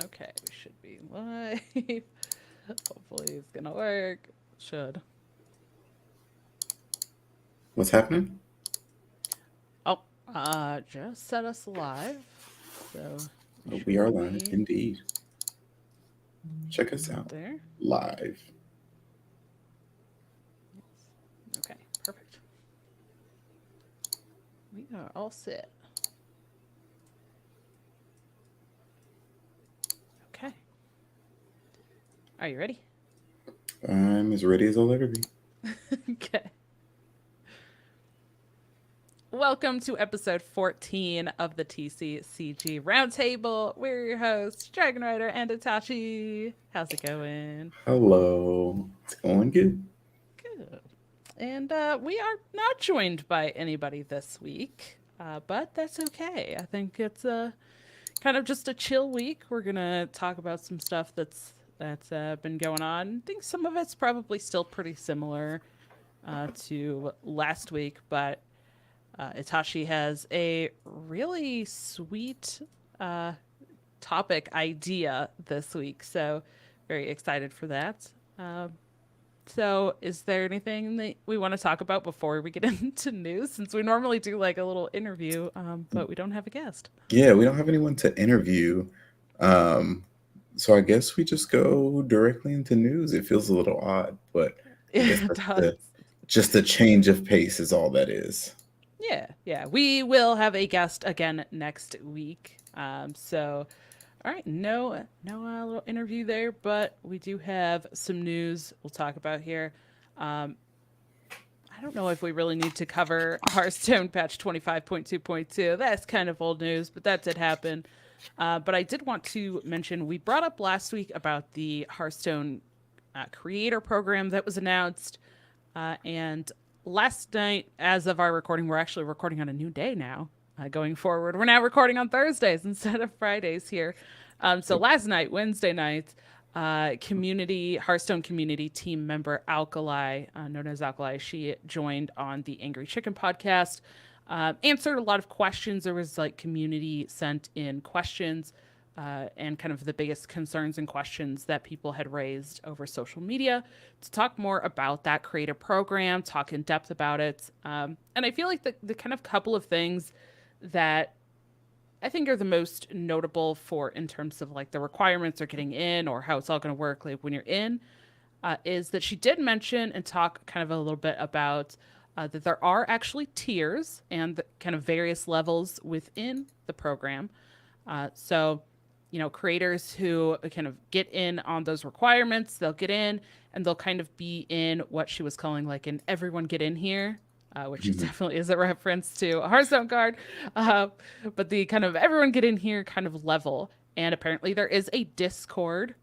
Okay, we should be live. Hopefully it's gonna work. Should. What's happening? Oh, just set us live. So we Oh, should we are live, be indeed. Check us out there. live. Yes. Okay, perfect. We are all set. Okay. Are you ready? I'm as ready as I'll ever be. Okay. Welcome to episode 14 of the TCCG Roundtable. We're your hosts, Dragonrider and Itachi. How's it going? Hello. It's going good. Good. And we are not joined by anybody this week, but that's okay. I think it's kind of just a chill week. We're gonna talk about some stuff that's been going on. I think some of it's probably still pretty similar to last week, but Itachi has a really sweet uh, topic idea this week, so very excited for that. So, is there anything that we want to talk about before we get into news? Since we normally do like a little interview, but we don't have a guest. Yeah, we don't have anyone to interview. Um, so I guess we just go directly into news. It feels a little odd, but I guess It that's does. just a change of pace is all that is. Yeah, yeah. We will have a guest again next week. So, all right, no little interview there, but we do have some news we'll talk about here. Um, I don't know if we really need to cover Hearthstone patch 25.2.2. That's kind of old news, but that did happen. But I did want to mention we brought up last week about the Hearthstone creator program that was announced. And last night, as of our recording, we're actually recording on a new day now. Going forward, we're now recording on Thursdays instead of Fridays here. So last night, Wednesday night, community Hearthstone community team member Alkali, known as Alkali, she joined on the Angry Chicken podcast. Answered a lot of questions. There was like community sent in questions and kind of the biggest concerns and questions that people had raised over social media to talk more about that creator program, talk in depth about it. And I feel like the kind of couple of things that I think are the most notable for in terms of like the requirements are getting in or how it's all going to work like when you're in is that she did mention and talk kind of a little bit about that there are actually tiers and the kind of various levels within the program. So, you know, creators who kind of get in on those requirements, they'll get in and they'll kind of be in what she was calling like an everyone get in here. Which Mhm. definitely is a reference to a Hearthstone card, uh, but the kind of everyone get in here kind of level. And apparently there is a Discord.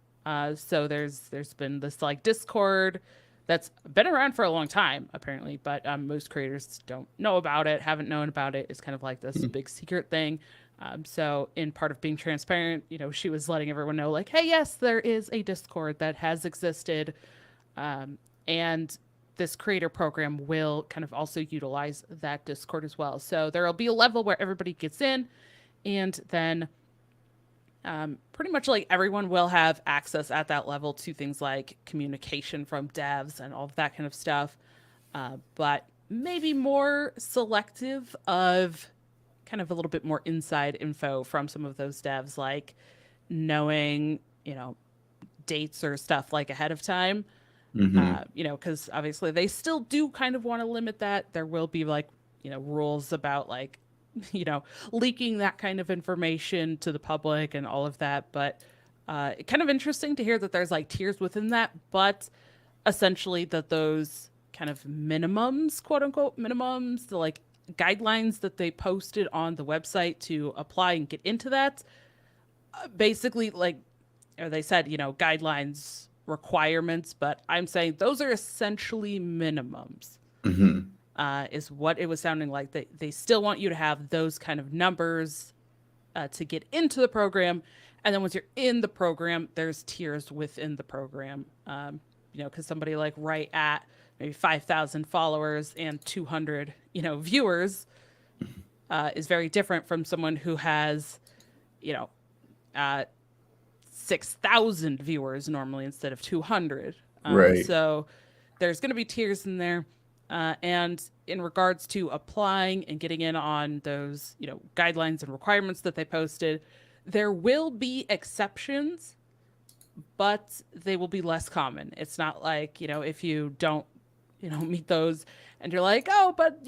So there's been this like Discord that's been around for a long time apparently, but most creators don't know about it, haven't known about it. It's kind of like this big secret thing. So in part of being transparent, you know, she was letting everyone know like, hey, yes, there is a Discord that has existed, and this creator program will kind of also utilize that Discord as well. So there will be a level where everybody gets in, and then pretty much like everyone will have access at that level to things like communication from devs and all of that kind of stuff, but maybe more selective of kind of a little bit more inside info from some of those devs, like knowing, you know, dates or stuff like ahead of time. Mhm. You know, because obviously they still do kind of want to limit that. There will be like, you know, rules about like, you know, leaking that kind of information to the public and all of that. But kind of interesting to hear that there's like tiers within that, but essentially that those kind of minimums, quote unquote minimums, the like guidelines that they posted on the website to apply and get into that, basically like, or they said, you know, guidelines requirements, but I'm saying those are essentially minimums. Mhm. Is what it was sounding like. They still want you to have those kind of numbers to get into the program. And then once you're in the program, there's tiers within the program. You know, because somebody like right at maybe 5,000 followers and 200, you know, viewers is very different from someone who has, you know, uh, 6,000 viewers normally instead of 200. Right. So there's going to be tiers in there. And in regards to applying and getting in on those, guidelines and requirements that they posted, there will be exceptions, but they will be less common. It's not like, if you don't, meet those and you're like, oh, but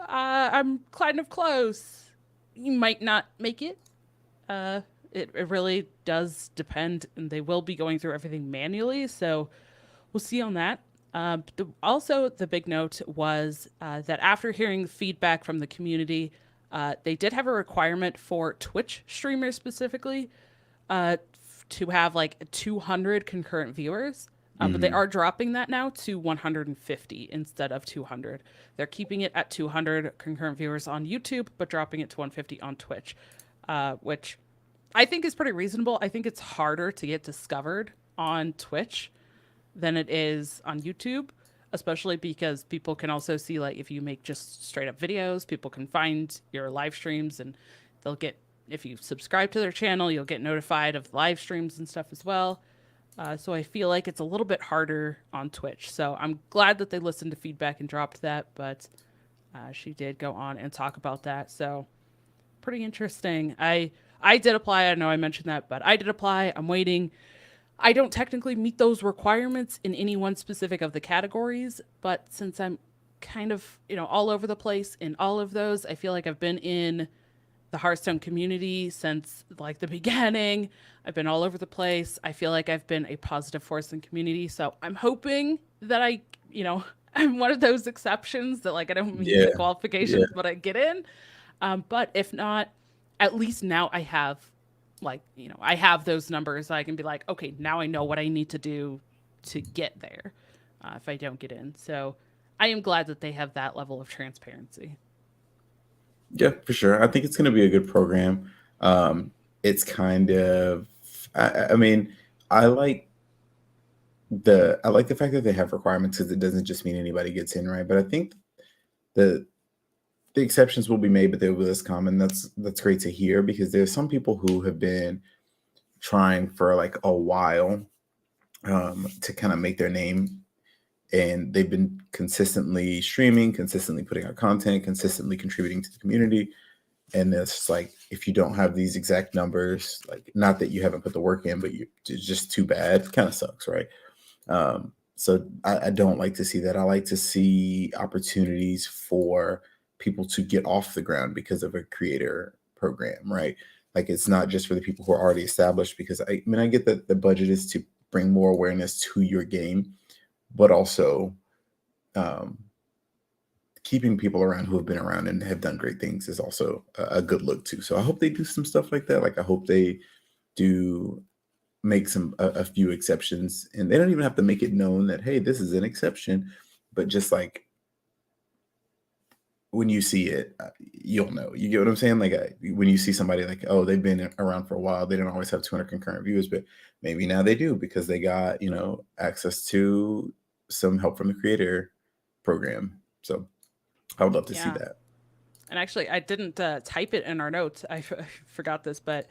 I'm kind of close. You might not make it. Uh, it really does depend, and they will be going through everything manually. So we'll see on that. Also, the big note was that after hearing feedback from the community, they did have a requirement for Twitch streamers specifically to have like 200 concurrent viewers. But they Hmm. are dropping that now to 150 instead of 200. They're keeping it at 200 concurrent viewers on YouTube, but dropping it to 150 on Twitch, which I think is pretty reasonable. I think it's harder to get discovered on Twitch than it is on YouTube, especially because people can also see, like, if you make just straight up videos, people can find your live streams and they'll get, if you subscribe to their channel, you'll get notified of live streams and stuff as well. So I feel like it's a little bit harder on Twitch. So I'm glad that they listened to feedback and dropped that, but she did go on and talk about that. So pretty interesting. I did apply. I know I mentioned that, but I did apply. I'm waiting. I don't technically meet those requirements in any one specific of the categories, but since I'm kind of, all over the place in all of those, I feel like I've been in the Hearthstone community since like the beginning. I've been all over the place. I feel like I've been a positive force in community. So I'm hoping that I'm one of those exceptions that like I don't meet the Yeah. Yeah. qualifications, but I get in. But if not, at least now I have I have those numbers. I can be like, okay, now I know what I need to do to get there if I don't get in. So I am glad that they have that level of transparency. Yeah, for sure. I think it's going to be a good program. It's kind of, I mean, I like I like the fact that they have requirements because it doesn't just mean anybody gets in, right? But I think the the exceptions will be made, but they will be less common. That's great to hear because there's some people who have been trying for like a while to kind of make their name, and they've been consistently streaming, consistently putting out content, consistently contributing to the community. And it's like if you don't have these exact numbers, like not that you haven't put the work in, but it's just too bad. It kind of sucks, right? So I don't like to see that. I like to see opportunities for people to get off the ground because of a creator program, right? Like it's not just for the people who are already established, because I mean, I get that the budget is to bring more awareness to your game, but also um, keeping people around who have been around and have done great things is also a good look too. So I hope they do some stuff like that. Like I hope they do make a few exceptions, and they don't even have to make it known that hey, this is an exception, but just like when you see it, you'll know. You get what I'm saying? Like when you see somebody like, oh, they've been around for a while, they didn't always have 200 concurrent views, but maybe now they do because they got access to some help from the creator program. So I would love to see Yeah. that. And actually, I didn't type it in our notes. I forgot this, but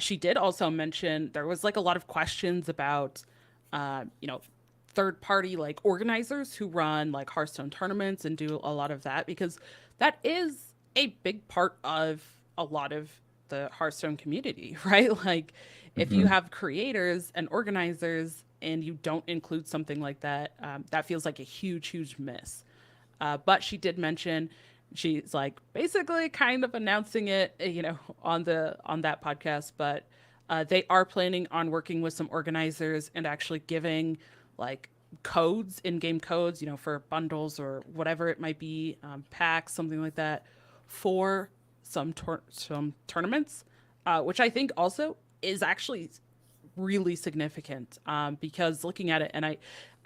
she did also mention there was like a lot of questions about, uh, you know, third party like organizers who run like Hearthstone tournaments and do a lot of that because that is a big part of a lot of the Hearthstone community, right? Like if you Hmm. have creators and organizers and you don't include something like that, that feels like a huge, huge miss. But she did mention she's like basically kind of announcing it, on that podcast. But they are planning on working with some organizers and actually giving like codes, in-game codes, for bundles or whatever it might be, packs, something like that, for some tournaments, which I think also is actually really significant, because looking at it, and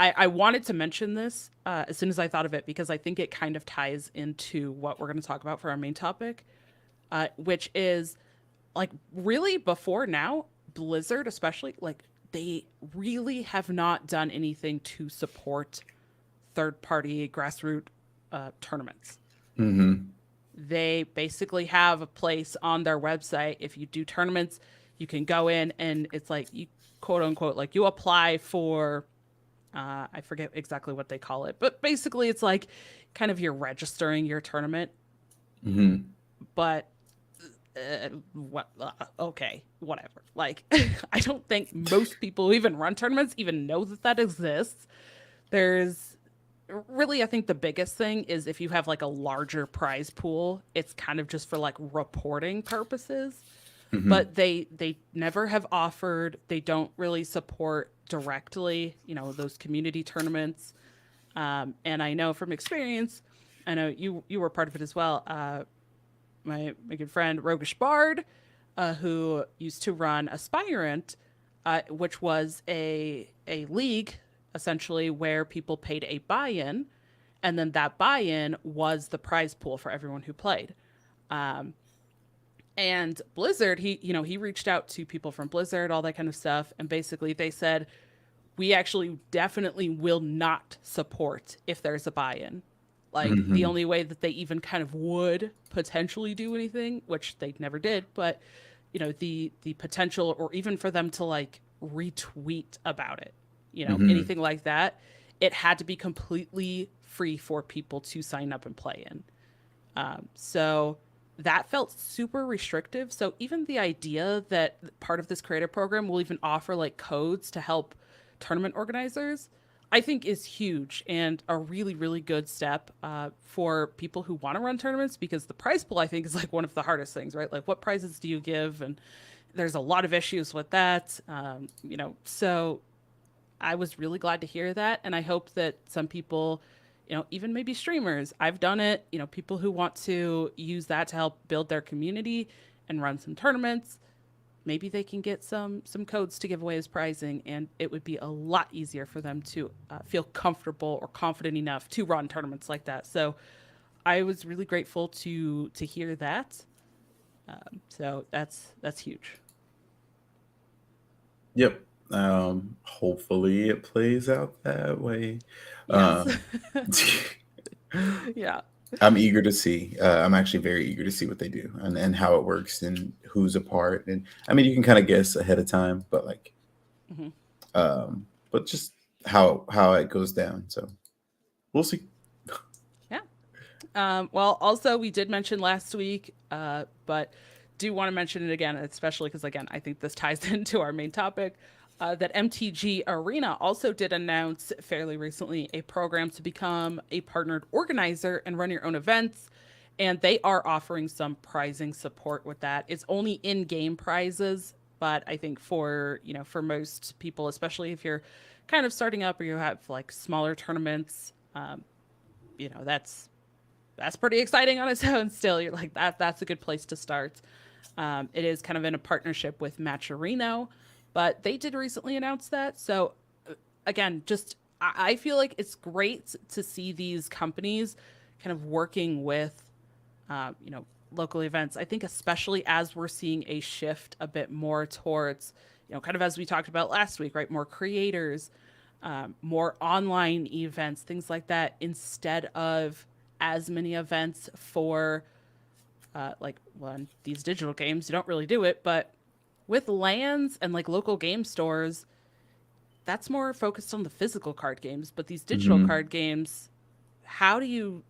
I wanted to mention this as soon as I thought of it because I think it kind of ties into what we're going to talk about for our main topic, which is like really before now, Blizzard especially, like they really have not done anything to support third party grassroots tournaments. Hmm. They basically have a place on their website. If you do tournaments, you can go in and it's like you quote unquote like you apply for I forget exactly what they call it, but basically it's like kind of you're registering your tournament, Hmm. but okay, whatever. Like I don't think most people who even run tournaments even know that that exists. There's really, I think the biggest thing is if you have like a larger prize pool, it's kind of just for like reporting purposes. Hmm. But they never have offered, they don't really support directly, those community tournaments. And I know from experience, I know you were part of it as well. My good friend Rogish Bard, who used to run Aspirant, which was a league essentially where people paid a buy-in, and then that buy-in was the prize pool for everyone who played. Um, and Blizzard, he reached out to people from Blizzard, all that kind of stuff, and basically they said we actually definitely will not support if there's a buy-in. Like the Hmm. only way that they even kind of would potentially do anything, which they never did, but the potential or even for them to like retweet about it, Hmm. anything like that, it had to be completely free for people to sign up and play in. So that felt super restrictive. So even the idea that part of this creator program will even offer like codes to help tournament organizers, I think is huge and a really, really good step for people who want to run tournaments because the prize pool, I think, is like one of the hardest things, right? Like, what prizes do you give? And there's a lot of issues with that. So I was really glad to hear that. And I hope that some people, even maybe streamers, I've done it, people who want to use that to help build their community and run some tournaments, maybe they can get some codes to give away as prizing, and it would be a lot easier for them to feel comfortable or confident enough to run tournaments like that. So I was really grateful to hear that. So that's huge. Yep. Hopefully it plays out that way. Yes. Um, Yeah. I'm eager to see. I'm actually very eager to see what they do and how it works and who's a part. And I mean, you can kind of guess ahead of time, but like, Hmm. but just how it goes down. So we'll see. Yeah. Well, also we did mention last week, but do want to mention it again, especially because again, I think this ties into our main topic. That MTG Arena also did announce fairly recently a program to become a partnered organizer and run your own events. And they are offering some prizing support with that. It's only in-game prizes, but I think for most people, especially if you're kind of starting up or you have like smaller tournaments, that's pretty exciting on its own still. You're like that's a good place to start. It is kind of in a partnership with Matcherino, but they did recently announce that. So again, just I feel like it's great to see these companies kind of working with local events. I think especially as we're seeing a shift a bit more towards kind of as we talked about last week, right? More creators, more online events, things like that, instead of as many events for like well, these digital games. You don't really do it, but with lands and like local game stores, that's more focused on the physical card games. But these digital Hmm. card games, how do you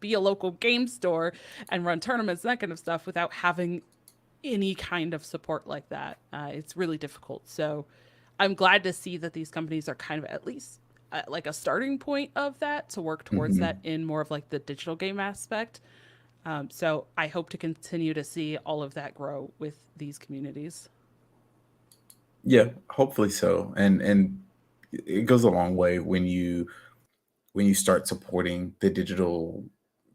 be a local game store and run tournaments, that kind of stuff, without having any kind of support like that? It's really difficult. So I'm glad to see that these companies are kind of at least like a starting point of that to work towards that Hmm. in more of like the digital game aspect. So I hope to continue to see all of that grow with these communities. Yeah, hopefully so. And it goes a long way when you start supporting the digital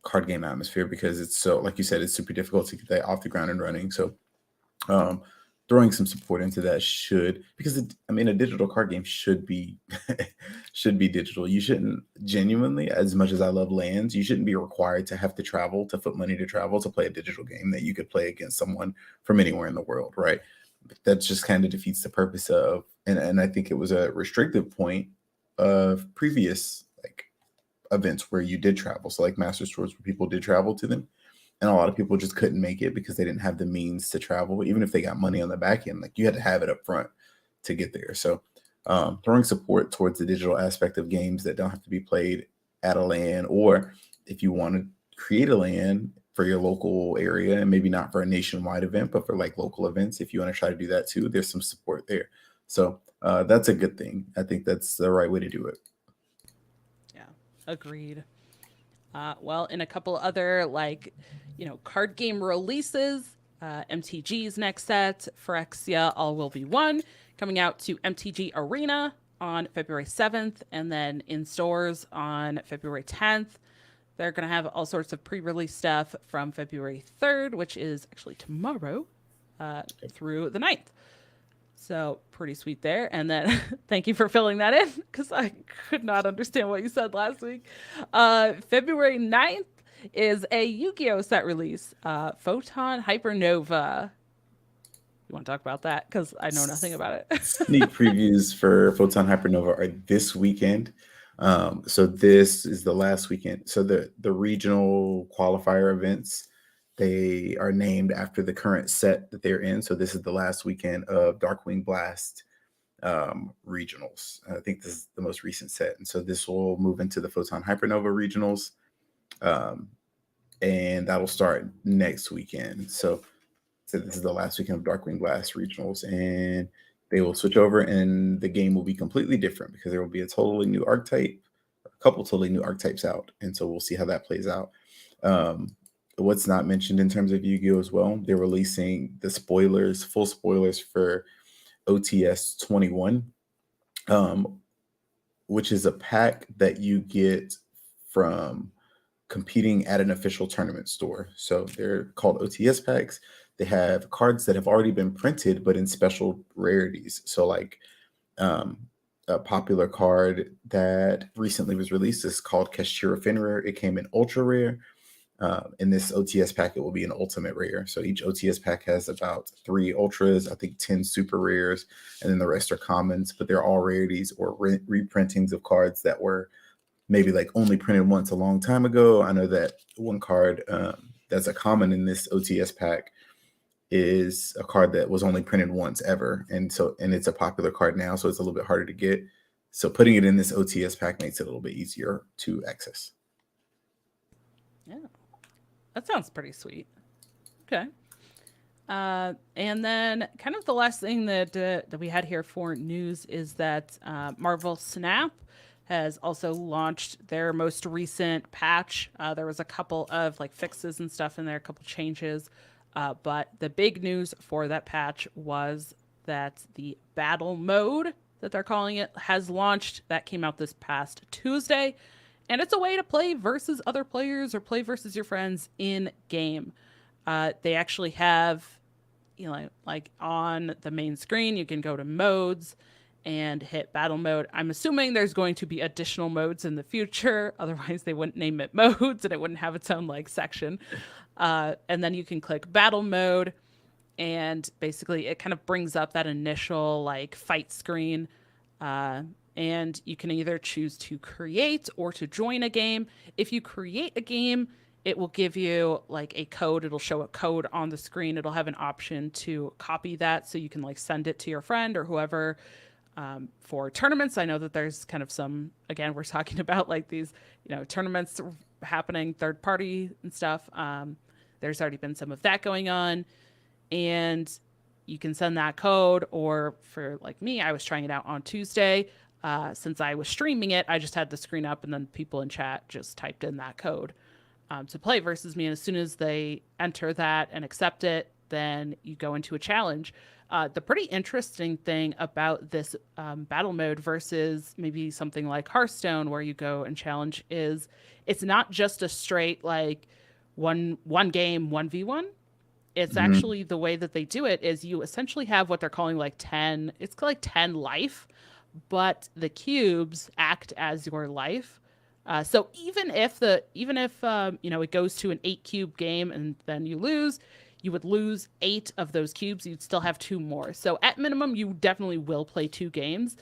card game atmosphere because it's so like you said, it's super difficult to get that off the ground and running. So um throwing some support into that should because I mean a digital card game should be should be digital. You shouldn't genuinely, as much as I love lands, you shouldn't be required to have to travel to put money to travel to play a digital game that you could play against someone from anywhere in the world, right? That just kind of defeats the purpose of and I think it was a restrictive point of previous like events where you did travel. So like master stores where people did travel to them. and a lot of people just couldn't make it because they didn't have the means to travel. Even if they got money on the back end, like you had to have it up front to get there. So throwing support towards the digital aspect of games that don't have to be played at a LAN, or if you want to create a LAN for your local area and maybe not for a nationwide event, but for like local events, if you want to try to do that too, there's some support there. So that's a good thing. I think that's the right way to do it. Yeah, agreed. Well, in a couple other card game releases, MTG's next set, Phyrexia All Will Be One, coming out to MTG Arena on February 7th, and then in stores on February 10th. They're going to have all sorts of pre-release stuff from February 3rd, which is actually tomorrow, through the 9th. So pretty sweet there. And then thank you for filling that in because I could not understand what you said last week. February 9th is a Yu-Gi-Oh! Set release, Photon Hypernova. You want to talk about that? Because I know nothing about it. Sneak previews for Photon Hypernova are this weekend. So this is the last weekend. So the regional qualifier events, they are named after the current set that they're in. So this is the last weekend of Darkwing Blast regionals. I think this is the most recent set. And so this will move into the Photon Hypernova regionals. And that'll start next weekend. So this is the last weekend of Darkwing Blast regionals. And they will switch over and the game will be completely different because there will be a totally new archetype, a couple totally new archetypes out. And so we'll see how that plays out. What's not mentioned in terms of Yu-Gi-Oh! As well, they're releasing the spoilers, full spoilers for OTS 21, which is a pack that you get from competing at an official tournament store. So they're called OTS packs. They have cards that have already been printed, but in special rarities. So like a popular card that recently was released is called Kashira Fenrir. It came in ultra rare. In this OTS pack, it will be an ultimate rare. So each OTS pack has about 3 ultras, I think 10 super rares, and then the rest are commons, but they're all rarities or reprintings of cards that were maybe like only printed once a long time ago. I know that one card that's a common in this OTS pack is a card that was only printed once ever. And it's a popular card now, so it's a little bit harder to get. So putting it in this OTS pack makes it a little bit easier to access. Yeah. That sounds pretty sweet. Okay. And then kind of the last thing that we had here for news is that Marvel Snap has also launched their most recent patch. There was a couple of like fixes and stuff in there, a couple changes. But the big news for that patch was that the battle mode that they're calling it has launched. That came out this past Tuesday. And it's a way to play versus other players or play versus your friends in game. They actually have, like on the main screen, you can go to modes and hit battle mode. I'm assuming there's going to be additional modes in the future. Otherwise, they wouldn't name it modes and it wouldn't have its own like section. And then you can click battle mode. And basically, it kind of brings up that initial like fight screen. And you can either choose to create or to join a game. If you create a game, it will give you like a code. It'll show a code on the screen. It'll have an option to copy that so you can like send it to your friend or whoever. For tournaments, I know that there's kind of some, again, we're talking about like these, tournaments happening, third party and stuff. There's already been some of that going on. And you can send that code, or for like me, I was trying it out on Tuesday. Since I was streaming it, I just had the screen up and then people in chat just typed in that code to play versus me. And as soon as they enter that and accept it, then you go into a challenge. The pretty interesting thing about this battle mode versus maybe something like Hearthstone where you go and challenge is it's not just a straight like one game 1v1. It's actually the way that they do it is you essentially have what they're calling like 10, it's like 10 life, but the cubes act as your life. So even if it goes to an 8 cube game and then you lose, you would lose 8 of those cubes. You'd still have 2 more. So at minimum, you definitely will play 2 games.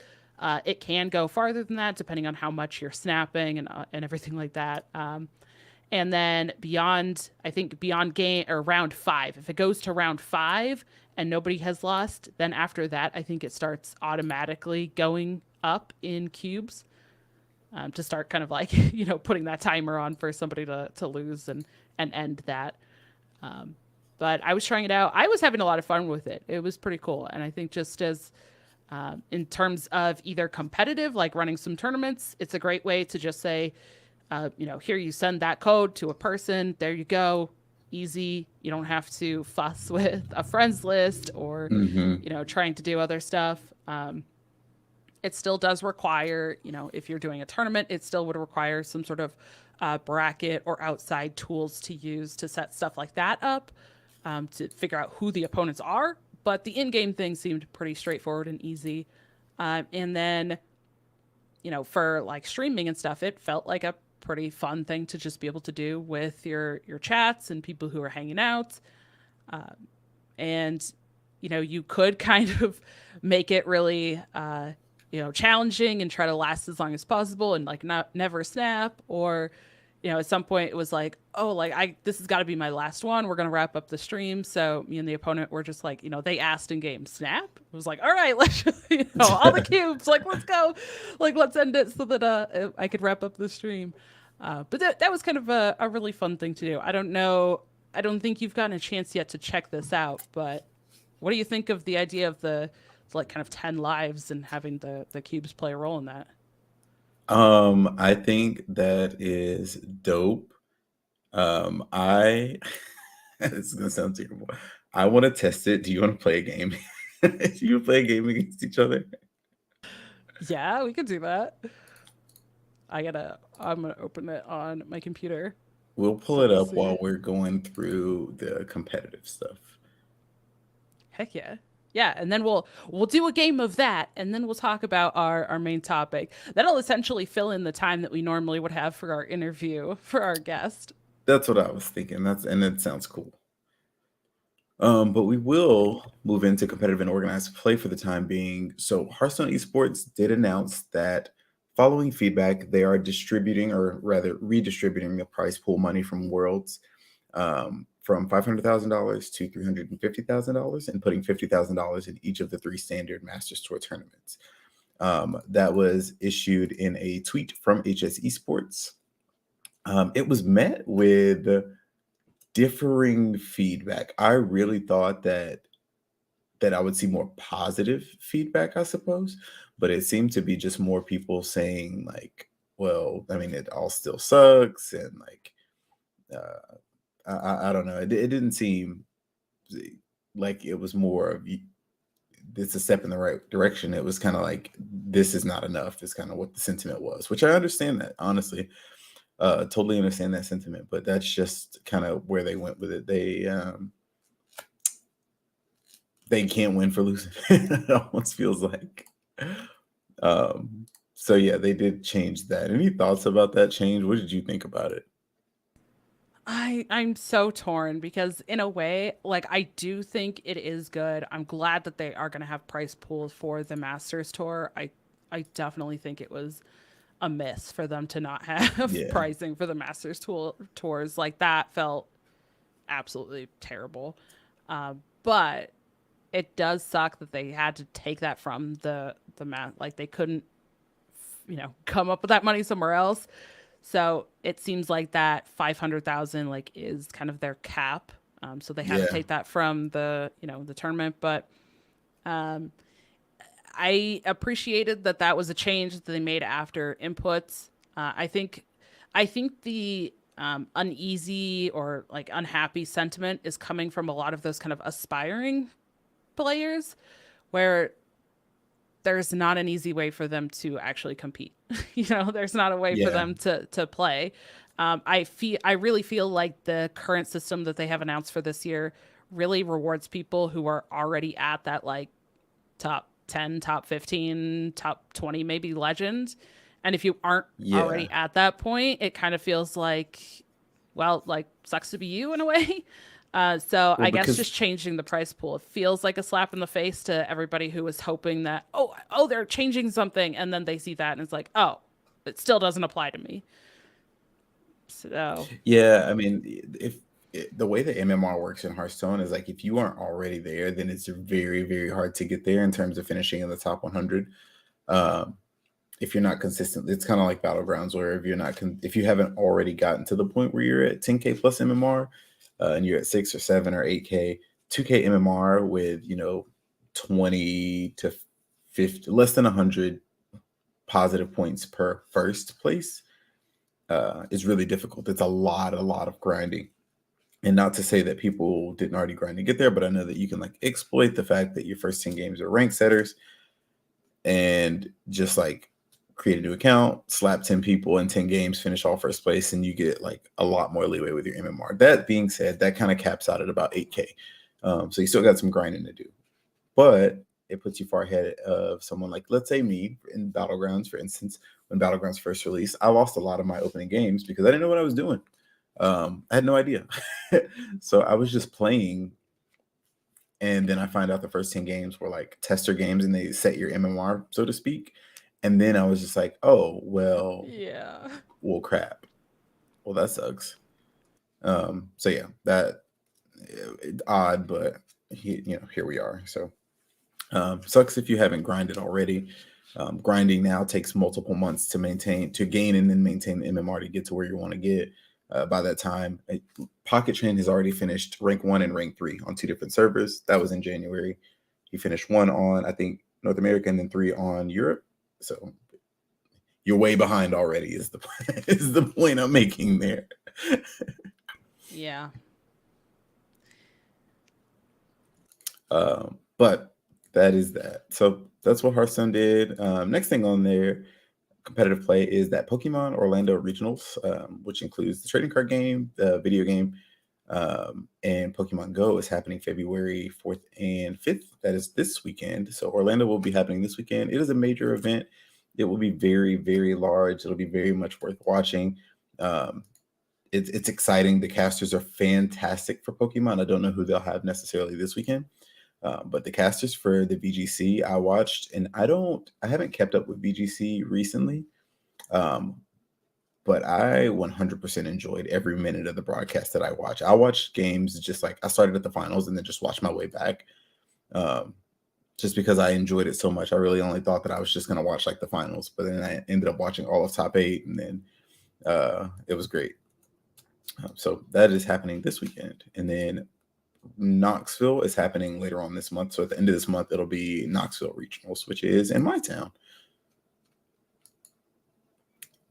It can go farther than that depending on how much you're snapping and everything like that. And then beyond, I think beyond game or round 5, if it goes to round 5 and nobody has lost, then after that, I think it starts automatically going up in cubes, to start kind of like, putting that timer on for somebody to lose and end that. But I was trying it out. I was having a lot of fun with it. It was pretty cool. And I think just as in terms of either competitive, like running some tournaments, it's a great way to just say, here you send that code to a person. There you go. Easy. You don't have to fuss with a friends list or, Hmm. trying to do other stuff. It still does require, if you're doing a tournament, it still would require some sort of bracket or outside tools to use to set stuff like that up, to figure out who the opponents are. But the in game thing seemed pretty straightforward and easy. And then, for like streaming and stuff, it felt like a pretty fun thing to just be able to do with your chats and people who are hanging out. And you could kind of make it really challenging and try to last as long as possible and like not never snap, or at some point it was like, oh, like I this has got to be my last one, we're going to wrap up the stream. So me and the opponent were just like, they asked in game, snap. It was like, all right, let's all the cubes, like let's go, like let's end it so that I could wrap up the stream. But that was kind of a really fun thing to do. I don't know, I don't think you've gotten a chance yet to check this out, but what do you think of the idea of the like kind of 10 lives and having the cubes play a role in that? I think that is dope. I this is gonna sound terrible. I want to test it. Do you want to play a game? Do you play a game against each other? Yeah, we could do that. I'm gonna open it on my computer We'll pull so it we'll up see. while we're going through the competitive stuff. Heck yeah. Yeah, and then we'll do a game of that, and then we'll talk about our main topic. That'll essentially fill in the time that we normally would have for our interview for our guest. That's what I was thinking. And it sounds cool. But we will move into competitive and organized play for the time being. So Hearthstone Esports did announce that following feedback, they are distributing, or rather redistributing, the prize pool money from Worlds, from $500,000 to $350,000, and putting $50,000 in each of the 3 standard Masters Tour tournaments. That was issued in a tweet from HS Esports. It was met with differing feedback. I really thought that I would see more positive feedback, I suppose, but it seemed to be just more people saying like, well, I mean, it all still sucks, and like, uh, I don't know. It didn't seem like it was more of it's a step in the right direction. It was kind of like, this is not enough. Is kind of what the sentiment was, which I understand that, honestly. Totally understand that sentiment, but that's just kind of where they went with it. They can't win for losing. It almost feels like. Um, so yeah, they did change that. Any thoughts about that change? What did you think about it? I'm so torn because in a way, like I do think it is good. I'm glad that they are going to have price pools for the Masters tour. I definitely think it was a miss for them to not have Yeah, pricing for the tours. Like that felt absolutely terrible. But it does suck that they had to take that from like they couldn't come up with that money somewhere else. So it seems like that 500,000 like is kind of their cap. So they had to yeah, take that from the tournament, but I appreciated that that was a change that they made after inputs. I think the uneasy or like unhappy sentiment is coming from a lot of those kind of aspiring players, where there's not an easy way for them to actually compete. There's not a way for yeah, them to play. I really feel like the current system that they have announced for this year really rewards people who are already at that like top 10, top 15, top 20 maybe legend. And if you aren't yeah. already at that point, it kind of feels like, well, like sucks to be you in a way. So Well, I guess because just changing the price pool, it feels like a slap in the face to everybody who was hoping that, oh, they're changing something, and then they see that and it's like, oh, it still doesn't apply to me. So Yeah, I mean, if the way that MMR works in Hearthstone is like if you aren't already there, then it's very, very hard to get there in terms of finishing in the top 100. Um, if you're not consistent, it's kind of like Battlegrounds, where if you're not, if you haven't already gotten to the point where you're at 10K plus MMR, and you're at 6 or 7 or 8K, 2K MMR with 20 to 50, less than 100 positive points per first place, is really difficult. It's a lot of grinding. And not to say that people didn't already grind to get there, but I know that you can like exploit the fact that your first 10 games are rank setters and just like create a new account, slap 10 people in 10 games, finish all first place, and you get like a lot more leeway with your MMR. That being said, that kind of caps out at about 8K. So you still got some grinding to do, but it puts you far ahead of someone like, let's say me in Battlegrounds, for instance. When Battlegrounds first released, I lost a lot of my opening games because I didn't know what I was doing. I had no idea. So I was just playing, and then I find out the first 10 games were like tester games and they set your MMR, so to speak. And then I was just like, oh, yeah. well, crap. Well, that sucks. So yeah, that odd, but here we are. So sucks if you haven't grinded already. Grinding now takes multiple months to gain and then maintain the MMR to get to where you want to get. By that time, Pocket Chain has already finished rank 1 and rank 3 on 2 different servers. That was in January. He finished 1 on, I think, North America, and then 3 on Europe. So you're way behind already. Is the is the point I'm making there? Yeah. But that is that. So that's what Hearthstone did. Next thing on there, competitive play, is that Pokemon Orlando Regionals, which includes the trading card game, the video game, and Pokemon Go is happening February 4th and 5th. That is this weekend. So Orlando will be happening this weekend. It is a major event. It will be very, very large. It'll be very much worth watching. Um, it's exciting. The casters are fantastic for Pokemon. I don't know who they'll have necessarily this weekend. But the casters for the VGC I watched, and I haven't kept up with VGC recently, um, but I 100% enjoyed every minute of the broadcast that I watched. I watched games just like I started at the finals and then just watched my way back, um, just because I enjoyed it so much. I really only thought that I was just going to watch like the finals, but then I ended up watching all of top 8, and then it was great. So that is happening this weekend, and then Knoxville is happening later on this month. So at the end of this month, it'll be Knoxville Regionals, which is in my town.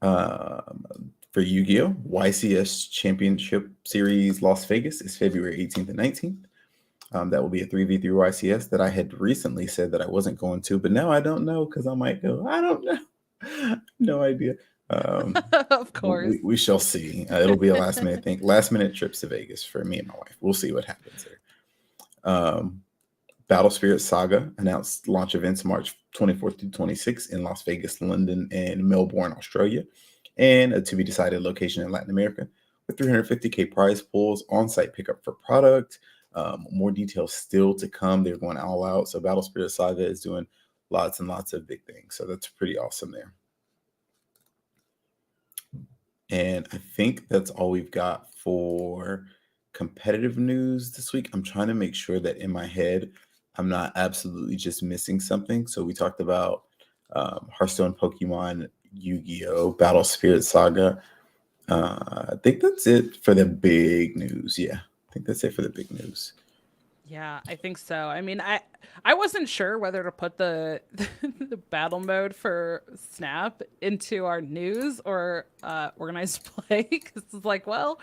For Yu-Gi-Oh! YCS Championship Series Las Vegas is February 18th and 19th. That will be a 3v3 YCS that I had recently said that I wasn't going to, but now I don't know because I might go. I don't know. No idea. Of course. We shall see. It'll be a last minute thing, last minute trips to Vegas for me and my wife. We'll see what happens there. Battle Spirit Saga announced launch events March 24th through 26th in Las Vegas, London, and Melbourne, Australia, and a to be decided location in Latin America with 350K prize pools, on-site pickup for product. More details still to come. They're going all out. So Battle Spirit Saga is doing lots and lots of big things. So that's pretty awesome there. And I think that's all we've got for competitive news this week. I'm trying to make sure that in my head, I'm not absolutely just missing something. So we talked about Hearthstone, Pokemon, Yu-Gi-Oh, Battle Spirit Saga. I think that's it for the big news. Yeah, I think that's it for the big news. Yeah, I think so. I mean, I wasn't sure whether to put the the battle mode for Snap into our news or organized play because it's like, well,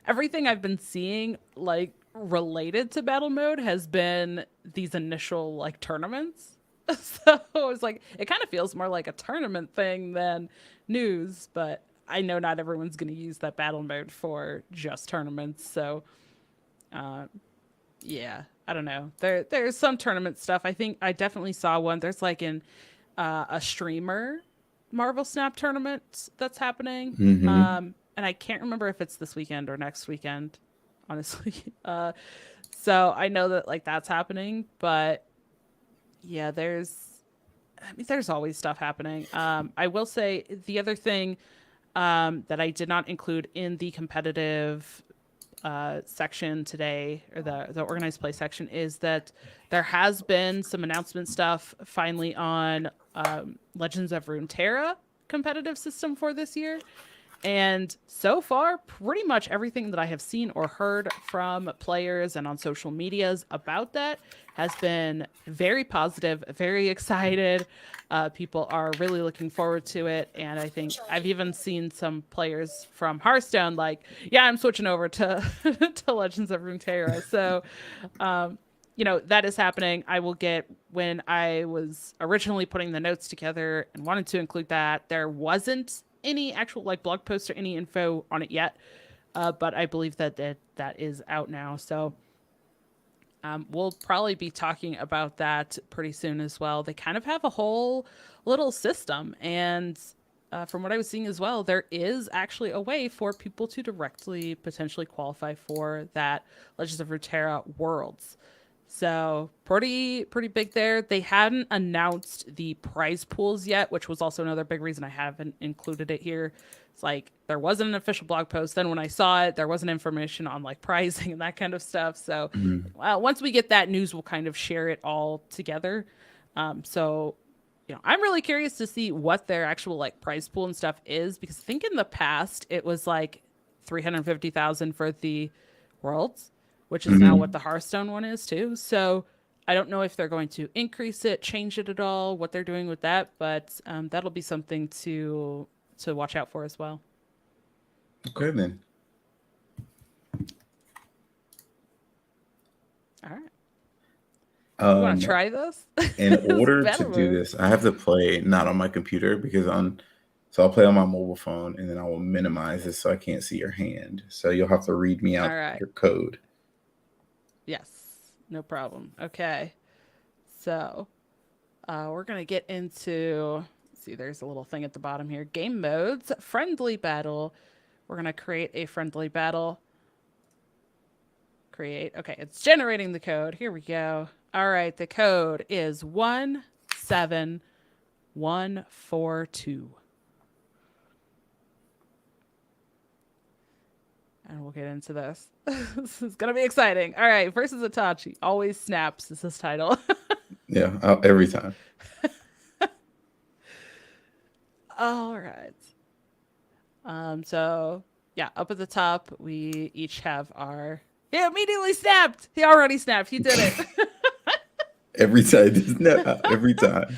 everything I've been seeing like related to battle mode has been these initial like tournaments. So it was like it kind of feels more like a tournament thing than news, but I know not everyone's going to use that battle mode for just tournaments, so uh, yeah, I don't know. There's some tournament stuff. I think I definitely saw one. There's like a streamer Marvel Snap tournament that's happening. Mm-hmm. And I can't remember if it's this weekend or next weekend, honestly. So I know that like that's happening, but yeah, there's I mean there's always stuff happening. I will say the other thing that I did not include in the competitive section today, or the organized play section, is that there has been some announcement stuff finally on Legends of Runeterra competitive system for this year. And so far, pretty much everything that I have seen or heard from players and on social medias about that has been very positive, very excited. People are really looking forward to it. And I think I've even seen some players from Hearthstone like, yeah, I'm switching over to, to Legends of Runeterra. So, that is happening. I will get, when I was originally putting the notes together and wanted to include that, there wasn't any actual like blog post or any info on it yet, but I believe that is out now. So we'll probably be talking about that pretty soon as well. They kind of have a whole little system, and from what I was seeing as well, there is actually a way for people to directly potentially qualify for that Legends of Runeterra Worlds. So pretty big there. They hadn't announced the prize pools yet, which was also another big reason I haven't included it here. It's like there wasn't an official blog post. Then when I saw it, there wasn't information on like pricing and that kind of stuff. So, Mhm. well, once we get that news, we'll kind of share it all together. So, I'm really curious to see what their actual like prize pool and stuff is, because I think in the past it was like 350,000 for the worlds, which is now what Mhm. the Hearthstone one is too. So I don't know if they're going to increase it, change it at all, what they're doing with that, but that'll be something to watch out for as well. Okay then. All right, you want to Um, try this? in This order to battle do room. this, I have to play not on my computer because so I'll play on my mobile phone and then I will minimize it so I can't see your hand. So you'll have to read me All out right. your code. Yes, no problem. Okay, so we're gonna get into. See, there's a little thing at the bottom here. Game modes, friendly battle. We're gonna create a friendly battle. Create. Okay, it's generating the code. Here we go. All right, the code is 17142. And we'll get into this. This is gonna be exciting. All right, versus Itachi. Always snaps is his title. Yeah, every time. All right. So yeah, up at the top, we each have our. He immediately snapped. He already snapped. He did it. Every time, every time.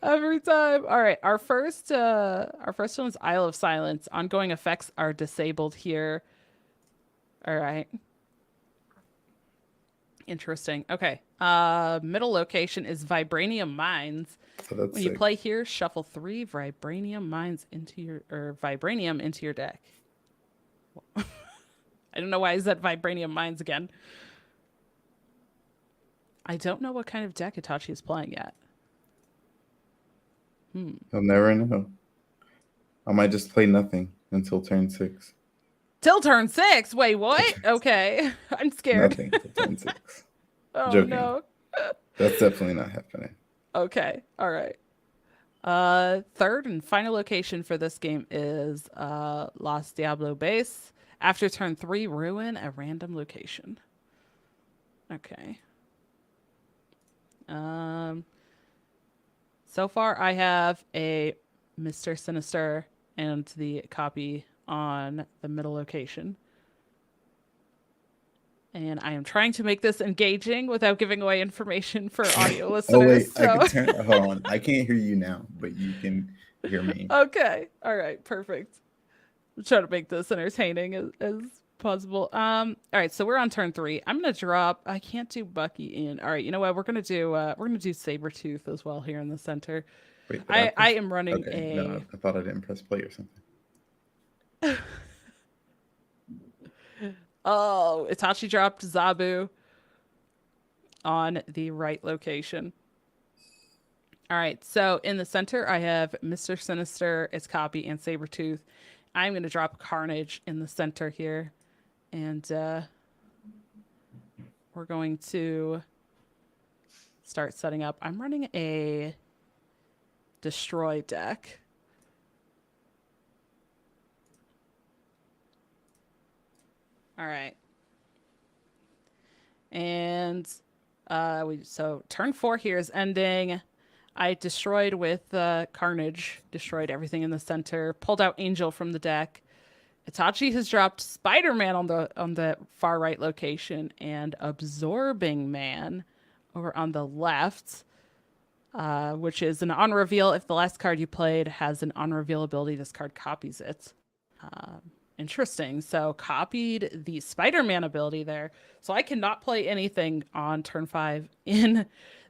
Every time. All right. Our first one is Isle of Silence. Ongoing effects are disabled here. All right. Interesting. Okay. Middle location is Vibranium Mines. So that's When you sick. play here, shuffle 3 vibranium into your deck. I don't know why I said Vibranium Mines again. I don't know what kind of deck Itachi is playing yet. I'll never know. I might just play nothing until turn 6. Till turn 6. Wait, Till what? turn Okay. I'm scared. nothing till turn 6. Oh Joking. no. That's definitely not happening. Okay. All right. Third and final location for this game is Los Diablo Base. After turn 3, ruin a random location. Okay. Um so far I have a Mr. Sinister and the copy on the middle location. And I am trying to make this engaging without giving away information for audio Oh listeners. wait, I So, can turn. Hold on, I can't hear you now, but you can hear me. okay. All right. Perfect. I'm trying to make this entertaining as possible. All right. So we're on turn 3. I'm gonna drop. I can't do Bucky in. All right. You know what? We're gonna do Sabretooth as well here in the center. Wait, did I I press? am running Okay, no, a. I thought I didn't press play or something. Oh, Itachi dropped Zabu on the right location. All right, so in the center, I have Mr. Sinister, its copy, and Sabretooth. I'm going to drop Carnage in the center here. And we're going to start setting up. I'm running a Destroy deck. All right. And so turn 4 here is ending. I destroyed with Carnage, destroyed everything in the center, pulled out Angel from the deck. Itachi has dropped Spider-Man on the far right location and Absorbing Man over on the left, which is an on reveal. If the last card you played has an on reveal ability, this card copies it. Interesting. So copied the Spider-Man ability there. So I cannot play anything on turn 5 in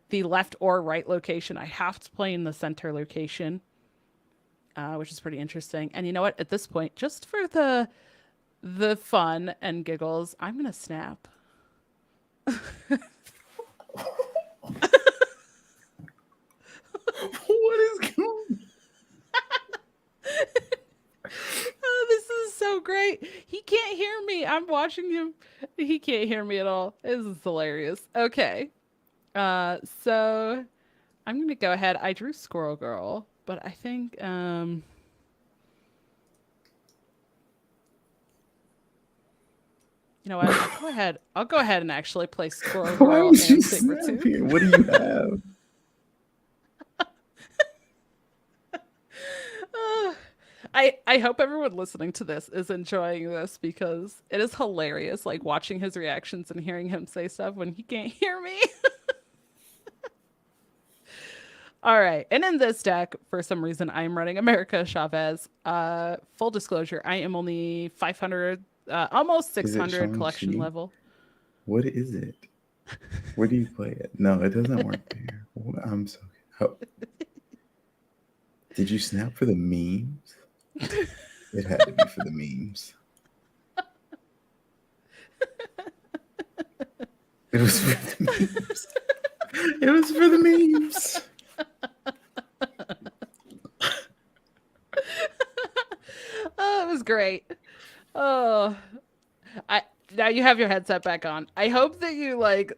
the left or right location. I have to play in the center location, which is pretty interesting. And you know what? At this point, just for the fun and giggles, I'm gonna snap. What is going? Oh, this is so great. He can't hear me. I'm watching him. He can't hear me at all. This is hilarious. Okay. So I'm gonna go ahead. I drew Squirrel Girl, but I think you know what? I'll go ahead. I'll go ahead and actually play Squirrel Why Girl would you and snap Sabretooth. here? What do you have? I hope everyone listening to this is enjoying this because it is hilarious, like watching his reactions and hearing him say stuff when he can't hear me. All right, and in this deck, for some reason, I am running America Chavez. Full disclosure, I am only 500, almost Is it 600 collection Shang-Chi? level. What is it? Where do you play it? No, it doesn't work there. I'm so. How, did you snap for the memes? It had to be for the memes. It was for the memes. It was for the memes. Oh, it was great. Oh, I now you have your headset back on. I hope that you like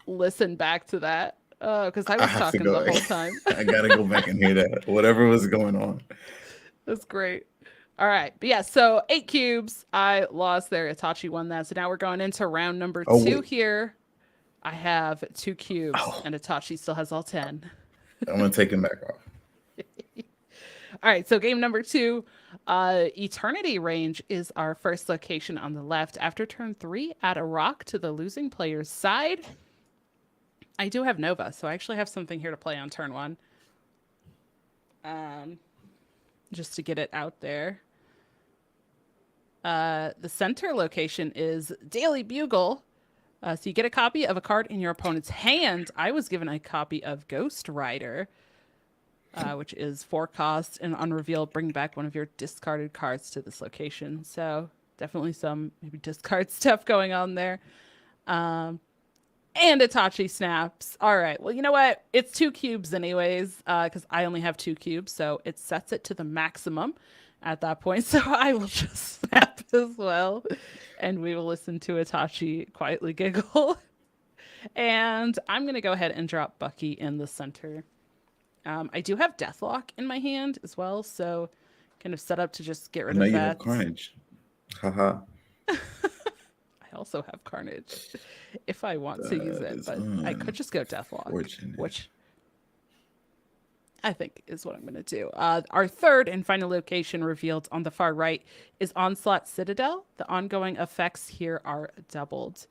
listen back to that. Because I I was have to talking go. the whole time. I gotta go back and hear that. Whatever was going on. That's great. All right. But yeah, so 8 cubes. I lost there. Itachi won that. So now we're going into round number Oh 2 wait. here. I have 2 cubes, Oh, and Itachi still has all 10. I'm gonna take him back off. All right, so game number 2, Eternity Range is our first location on the left. After turn 3, add a rock to the losing player's side. I do have Nova, so I actually have something here to play on turn 1. Just to get it out there. The center location is Daily Bugle. So you get a copy of a card in your opponent's hand. I was given a copy of Ghost Rider, which is 4 costs and unrevealed. Bring back one of your discarded cards to this location. So definitely some maybe discard stuff going on there. And Itachi snaps. All right. Well, you know what? It's 2 cubes anyways, because I only have 2 cubes, so it sets it to the maximum at that point. So I will just snap as well, and we will listen to Itachi quietly giggle. And I'm gonna go ahead and drop Bucky in the center. I do have Deathlock in my hand as well, so kind of set up to just get I rid know of you have that. Carnage. Haha. I also have Carnage if I want to use That it, is but I could just go Deathlock, unfortunate. which I think is what I'm going to do. Our third and final location revealed on the far right is Onslaught Citadel. The ongoing effects here are doubled.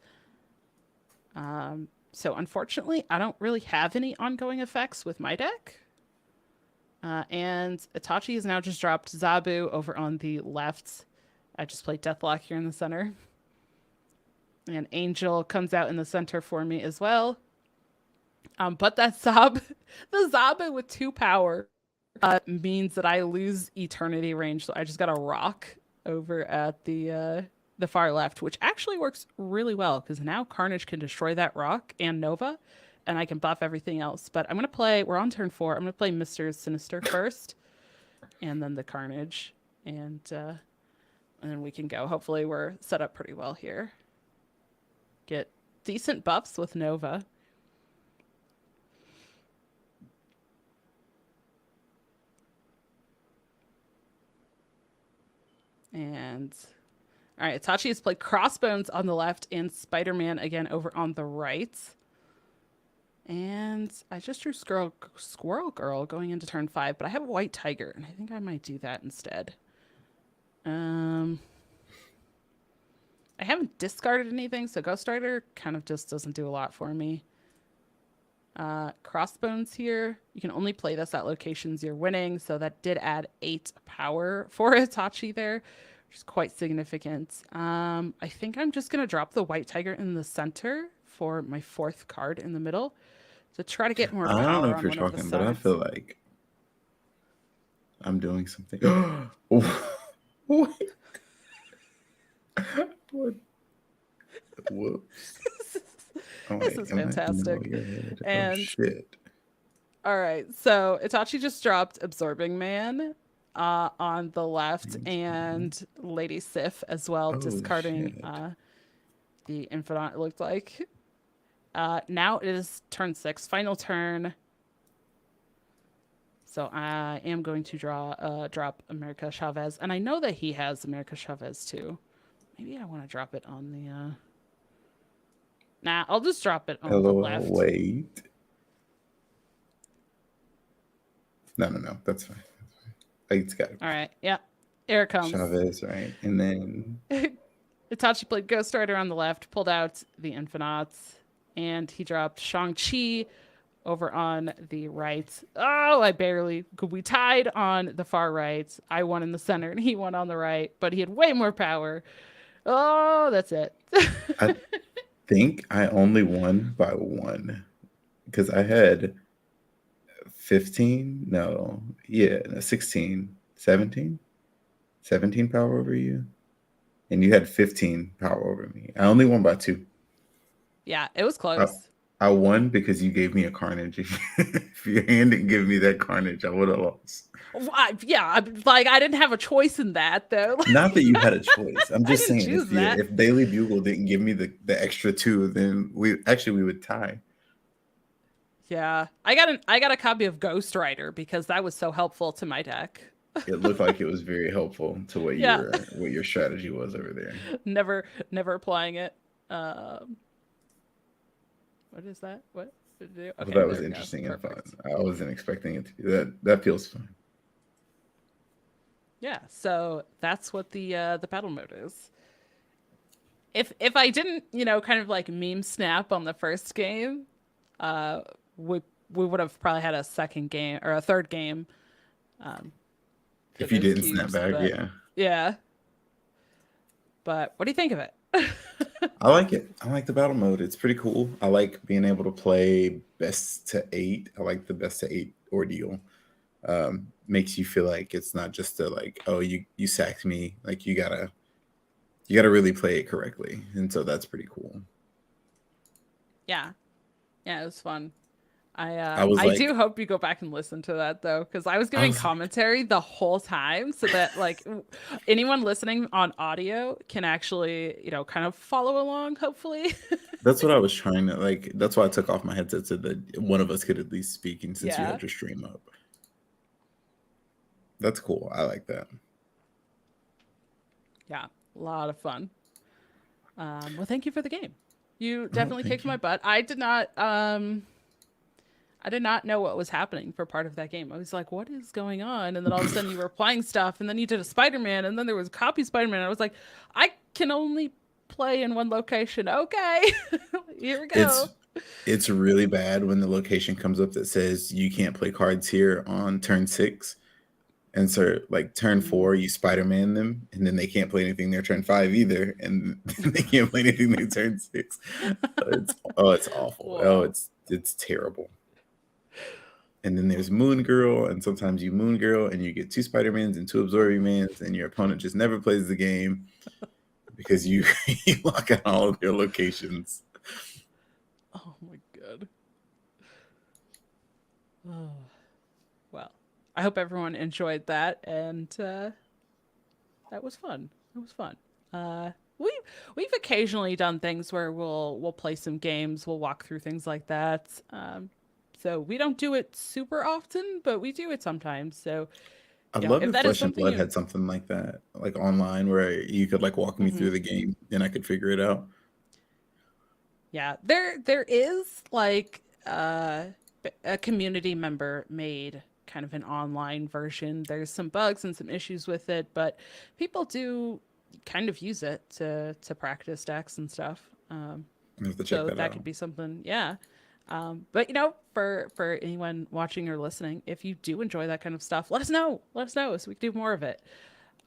So unfortunately, I don't really have any ongoing effects with my deck. And Itachi has now just dropped Zabu over on the left. I just played Deathlock here in the center. And Angel comes out in the center for me as well. But that Zab, the Zabu with 2 power, means that I lose Eternity Range. So I just got a rock over at the far left, which actually works really well because now Carnage can destroy that rock and Nova, and I can buff everything else. But I'm gonna play. We're on turn 4. I'm gonna play Mr. Sinister first, and then the Carnage, and then we can go. Hopefully, we're set up pretty well here. Get decent buffs with Nova. And All right, Itachi has played Crossbones on the left and Spider-Man again over on the right. And I just drew Squirrel Girl going into turn 5, but I have a White Tiger, and I think I might do that instead. Um, I haven't discarded anything, so Ghost Rider kind of just doesn't do a lot for me. Crossbones here. You can only play this at locations you're winning, so that did add 8 power for Itachi there, which is quite significant. I think I'm just going to drop the White Tiger in the center for my 4th card in the middle to try to get more I don't know power if on you're one of the talking, but I sides. feel like I'm doing something. What? What? Whoops. Oh This wait, is am I? No, fantastic. you're ahead. Oh And shit. all right, so Itachi just dropped Absorbing Man on the left and Lady Sif as well, Oh discarding shit. the Infinite, it looked like. Now it is turn 6, final turn. So I am going to drop America Chavez. And I know that he has America Chavez too. Maybe I want to drop it on the. Nah, I'll just drop it on the LOL. left. Wait. No. That's fine. It's got All right. Yeah. Here it comes. Chavez, right? And then Itachi played Ghost Rider on the left, pulled out the Infinauts, and he dropped Shang-Chi over on the right. Oh, I barely. We tied on the far right. I won in the center, and he won on the right, but he had way more power. Oh, that's it. I think I only won by 1 because I had 15. No, yeah, no, 16, 17, 17 power over you, and you had 15 power over me. I only won by 2. Yeah, it was I, close. I won because you gave me a carnage. If your hand didn't give me that carnage, I would have lost. Like I didn't have a choice in that though. Not that you had a choice. I'm I just didn't saying choose that. if Daily Bugle didn't give me the extra 2, then we would tie. Yeah, I got a copy of Ghost Rider because that was so helpful to my deck. It looked like it was very helpful to Yeah, what your strategy was over there. never applying it. Um, what is that? What did it do? Well, Okay, that there was we go. interesting and fun. Perfect. I wasn't expecting it to be that. That feels fun. Yeah, so that's what the battle mode is. If I didn't, kind of like meme snap on the first game, uh, we we would have probably had a second game or a third game for If you those didn't snap cubes. back, But yeah. yeah, but what do you think of it? I like it. I like the battle mode. It's pretty cool. I like being able to play best to 8. I like the best to 8 ordeal. Makes you feel like it's not just a like, oh, you sacked me. Like you gotta really play it correctly, and so that's pretty cool. Yeah, yeah, it was fun. I was I do like, hope you go back and listen to that though, because I was I giving was like, commentary the whole time so that like anyone listening on audio can actually, kind of follow along, hopefully. that's what I was trying to like. That's why I took off my headset so that one of us could at least speak, and since you Yeah. had your stream up, that's cool. I like that. Yeah. A lot of fun. Well, thank you for the game. You Oh, definitely thank kicked you. my butt. I did not know what was happening for part of that game. I was like, what is going on? And then all of a sudden you were applying stuff and then you did a Spider-Man and then there was a copy Spider-Man. I was like, I can only play in one location. Okay. Here we It's go. it's really bad when the location comes up that says you can't play cards here on turn 6. And so like turn Mm. 4, you Spider-Man them, and then they can't play anything their turn 5 either, and they can't play anything their turn 6. It's awful. Oh, Wow. it's terrible. And then there's Moon Girl, and sometimes you Moon Girl and you get 2 Spider-Mans and 2 Absorbing Mans, and your opponent just never plays the game because you you lock out all of their locations. Oh my god. Oh. Well, I hope everyone enjoyed that and that was fun. It was fun. Uh, we we've occasionally done things where we'll play some games, we'll walk through things like that. So we don't do it super often, but we do it sometimes. So I You know, love if if that is Flesh and something Blood you had something like that, like online, where you could like walk me Mhm. through the game and I could figure it out. Yeah, there is like a community member made kind of an online version. There's some bugs and some issues with it, but people do kind of use it to practice decks and stuff. I have to check So that that out. could be something, yeah. But you know, for anyone watching or listening, if you do enjoy that kind of stuff, let us know. Let us know so we can do more of it.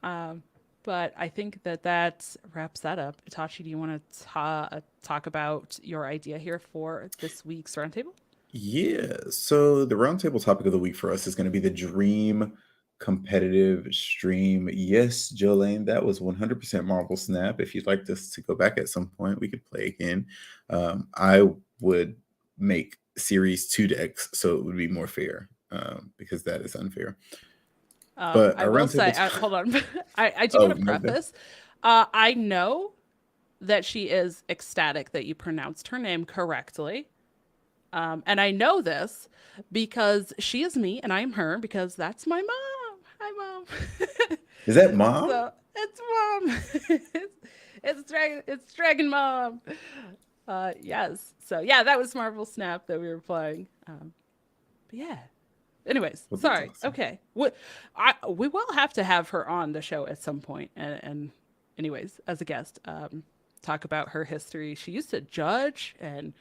Um, but I think that that wraps that up. Itachi, do you want to talk about your idea here for this week's roundtable? Yeah. So the roundtable topic of the week for us is going to be the dream competitive stream. Yes, Jolene, that was 100% Marvel Snap. If you'd like us to go back at some point, we could play again. I would make series 2 decks so it would be more fair, because that is unfair. But I our will say, roundtable. hold on, I do want Oh, to no, good. preface. I know that she is ecstatic that you pronounced her name correctly. And I know this because she is me and I'm her because that's my mom. Hi, mom. Is that mom? So it's mom. It's dragon mom. Yes. So yeah, that was Marvel Snap that we were playing. But yeah. Anyways, Well, that's sorry. awesome. Okay. We will have to have her on the show at some point, and anyways, as a guest, talk about her history. She used to judge and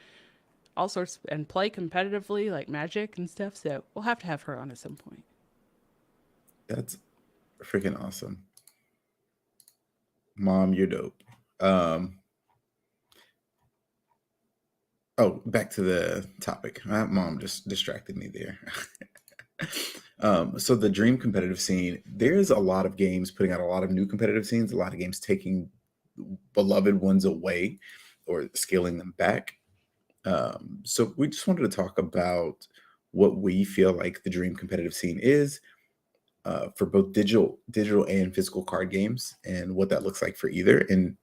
all sorts and play competitively like Magic and stuff. So we'll have to have her on at some point. That's freaking awesome. Mom, you're dope. Um, oh, back to the topic. My mom just distracted me there. So the dream competitive scene, there's a lot of games putting out a lot of new competitive scenes, a lot of games taking beloved ones away or scaling them back. So we just wanted to talk about what we feel like the dream competitive scene is, for both digital and physical card games, and what that looks like for either. And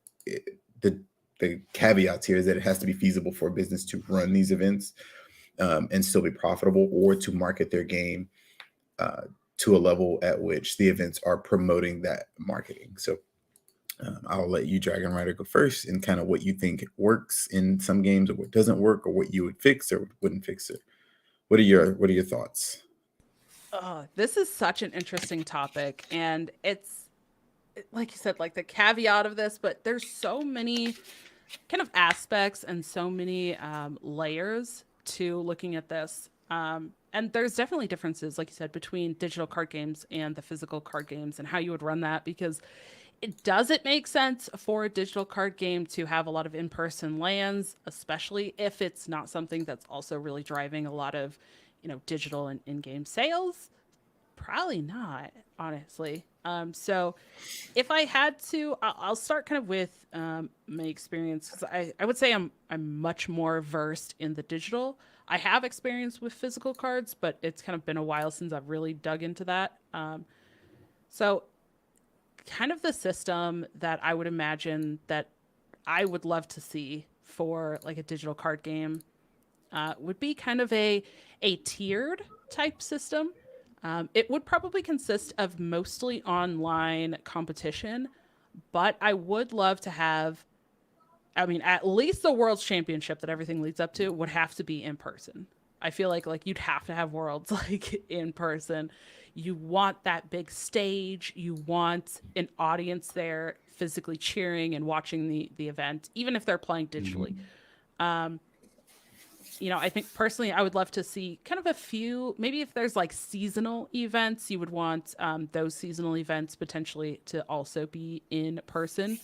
the caveats here is that it has to be feasible for a business to run these events, and still be profitable, or to market their game uh, to a level at which the events are promoting that marketing. So I'll let you, Dragon Rider, go first, and kind of what you think works in some games, or what doesn't work, or what you would fix or wouldn't fix it. What are your thoughts? Oh, this is such an interesting topic, and it's like you said, like the caveat of this, but there's so many kind of aspects and so many layers to looking at this. And there's definitely differences, like you said, between digital card games and the physical card games and how you would run that because it doesn't make sense for a digital card game to have a lot of in-person lands, especially if it's not something that's also really driving a lot of, you know, digital and in-game sales. Probably not, honestly. So if I had to, I'll start kind of with my experience because I would say I'm much more versed in the digital. I have experience with physical cards, but it's kind of been a while since I've really dug into that. So kind of the system that I would imagine that I would love to see for like a digital card game would be kind of a tiered type system. It would probably consist of mostly online competition, but I would love to have. I mean, at least the World's Championship that everything leads up to would have to be in person. I feel like you'd have to have Worlds like in person. You want that big stage. You want an audience there physically cheering and watching the event, even if they're playing digitally. Mhm. You know, I think personally, I would love to see kind of a few, maybe if there's like seasonal events, you would want those seasonal events potentially to also be in person.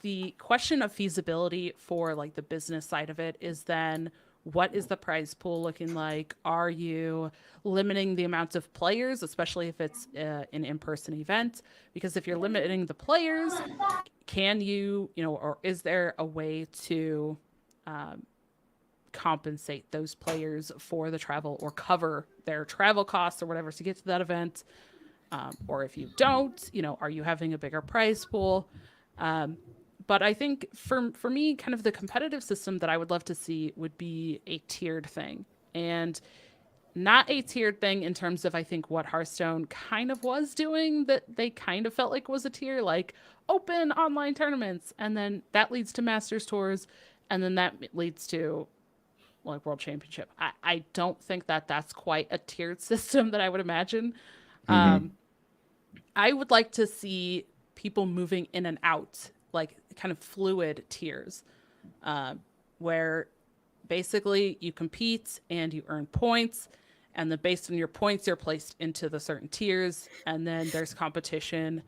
The question of feasibility for like the business side of it is then what is the prize pool looking like? Are you limiting the amount of players, especially if it's an in-person event? Because if you're limiting the players, can you, you know, or is there a way to compensate those players for the travel or cover their travel costs or whatever to get to that event? Or if you don't, you know, are you having a bigger prize pool? But I think for me, kind of the competitive system that I would love to see would be a tiered thing. And not a tiered thing in terms of I think what Hearthstone kind of was doing, that they kind of felt like was a tier, like open online tournaments, and then that leads to Masters tours, and then that leads to like World Championship. I don't think that that's quite a tiered system that I would imagine. Mm-hmm. I would like to see people moving in and out, like kind of fluid tiers, where basically you compete and you earn points, and then based on your points you're placed into the certain tiers, and then there's competition,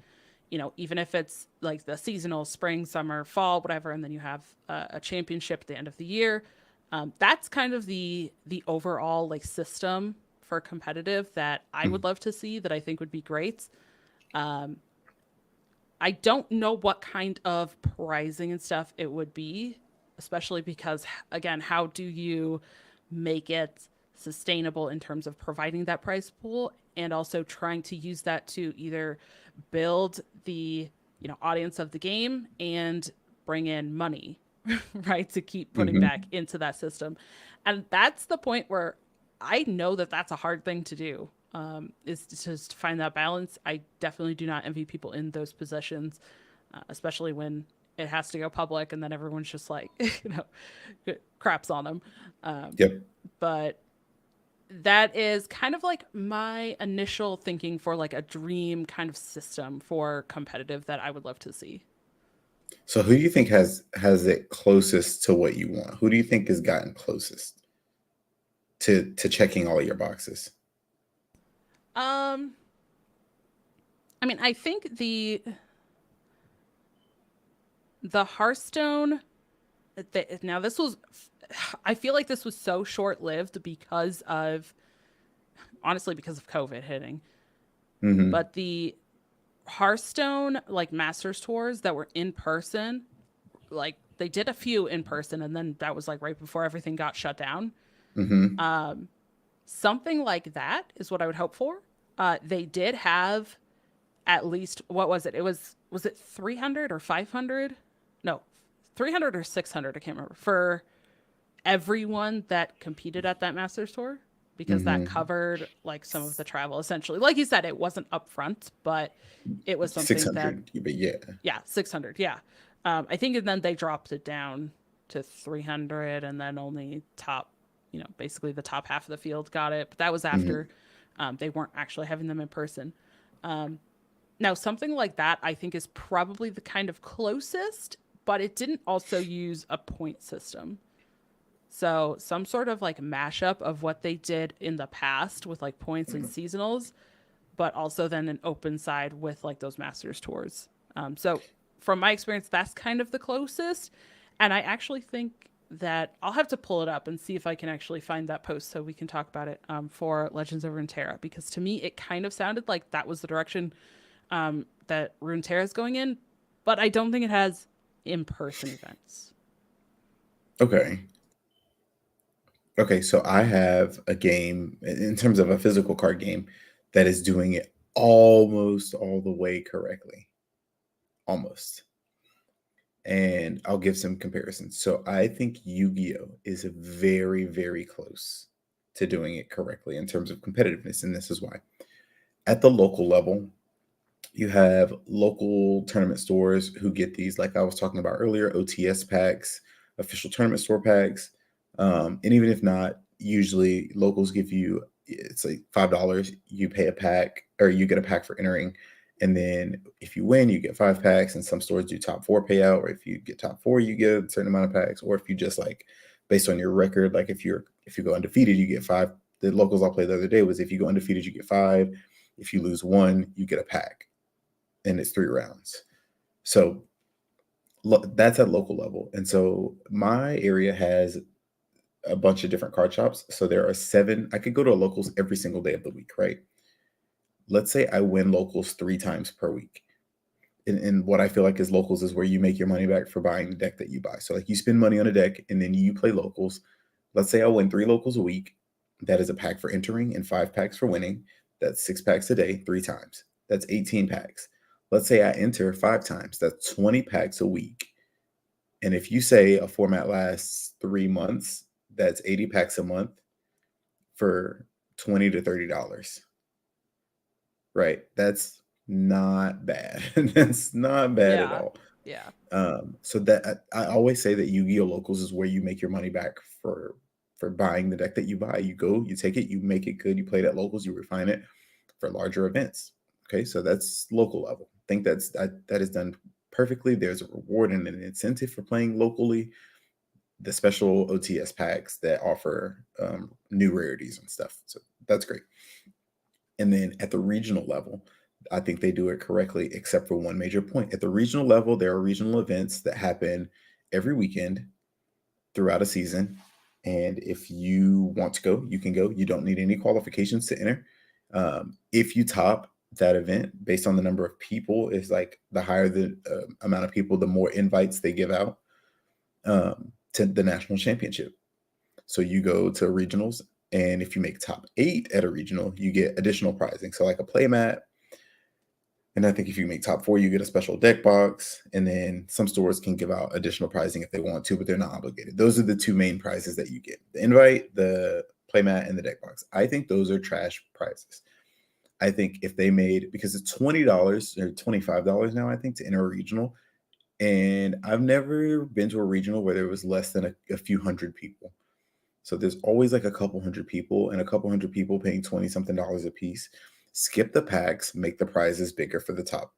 even if it's like the seasonal spring, summer, fall, whatever, and then you have a championship at the end of the year. That's kind of the overall like system for competitive that I would love to see, that I think would be great. I don't know what kind of pricing and stuff it would be, especially because, again, how do you make it sustainable in terms of providing that price pool and also trying to use that to either build the audience of the game and bring in money, right, to keep putting Mm-hmm. back into that system. And that's the point where I know that that's a hard thing to do, is to just find that balance. I definitely do not envy people in those positions, especially when it has to go public and then everyone's just like, craps on them. Yep. But that is kind of like my initial thinking for like a dream kind of system for competitive that I would love to see. So who do you think has it closest to what you want? Who do you think has gotten closest to checking all of your boxes? Um, I mean, I think the Hearthstone. Now this was, I feel like this was so short lived because of, honestly, because of COVID hitting. Mm-hmm. But the Hearthstone like Masters tours that were in person, like they did a few in person, and then that was like right before everything got shut down. Mm-hmm. Something like that is what I would hope for. They did have at least, what was it? Was it 300 or 500? No, 300 or 600. I can't remember, for everyone that competed at that Masters tour, because that Mm-hmm. covered like some of the travel essentially. Like you said, it wasn't upfront, but it was Six something that, hundred. But yeah. yeah, 600. Yeah. I think, and then they dropped it down to 300, and then only top, basically the top half of the field got it. But that was Mm-hmm. after they weren't actually having them in person. Now, something like that, I think, is probably the kind of closest, but it didn't also use a point system. So, some sort of like mashup of what they did in the past with like points and seasonals, but also then an open side with like those Masters tours. So, from my experience, that's kind of the closest. And I actually think that I'll have to pull it up and see if I can actually find that post so we can talk about it, for Legends of Runeterra, because to me, it kind of sounded like that was the direction that Runeterra is going in, but I don't think it has in person events. Okay. Okay. So I have a game in terms of a physical card game that is doing it almost all the way correctly. Almost. And I'll give some comparisons. So I think Yu-Gi-Oh is very, very close to doing it correctly in terms of competitiveness, and this is why. At the local level, you have local tournament stores who get these, like I was talking about earlier, OTS packs, official tournament store packs. And even if not, usually locals give you, it's like $5. You pay a pack, or you get a pack for entering. And then if you win, you get 5 packs. And some stores do top four payout, or if you get top four, you get a certain amount of packs. Or if you just like based on your record, like if you go undefeated, you get 5. The locals I played the other day was if you go undefeated, you get 5. If you lose 1, you get a pack, and it's 3 rounds. So that's at local level. And so my area has a bunch of different card shops. So there are 7. I could go to a locals every single day of the week, right? Let's say I win locals 3 times per week. And what I feel like is locals is where you make your money back for buying the deck that you buy. So like you spend money on a deck and then you play locals. Let's say I win 3 locals a week. That is a pack for entering and 5 packs for winning. That's 6 packs a day, 3 times. That's 18 packs. Let's say I enter 5 times. That's 20 packs a week. And if you say a format lasts 3 months, that's 80 packs a month for $20 to $30. Right? That's not bad. That's not bad at Yeah. all. Yeah. So that I always say that Yu-Gi-Oh! Locals is where you make your money back for buying the deck that you buy. You go, you take it, you make it good, you play it at locals, you refine it for larger events. Okay, so that's local level. I think that is done perfectly. There's a reward and an incentive for playing locally. The special OTS packs that offer new rarities and stuff. So that's great. And then at the regional level, I think they do it correctly, except for one major point. At the regional level, there are regional events that happen every weekend throughout a season. And if you want to go, you can go. You don't need any qualifications to enter. If you top that event based on the number of people, is like the higher the amount of people, the more invites they give out to the national championship. So you go to regionals, and if you make top 8 at a regional, you get additional prizing. So like a playmat, and I think if you make top 4, you get a special deck box. And then some stores can give out additional pricing if they want to, but they're not obligated. Those are the 2 main prizes that you get: the invite, the playmat, and the deck box. I think those are trash prizes. I think if they made, because it's $20 or $25 now, I think, to enter a regional. And I've never been to a regional where there was less than a few hundred people. So there's always like a couple hundred people, and a couple hundred people paying 20 something dollars a piece. Skip the packs, make the prizes bigger for the top.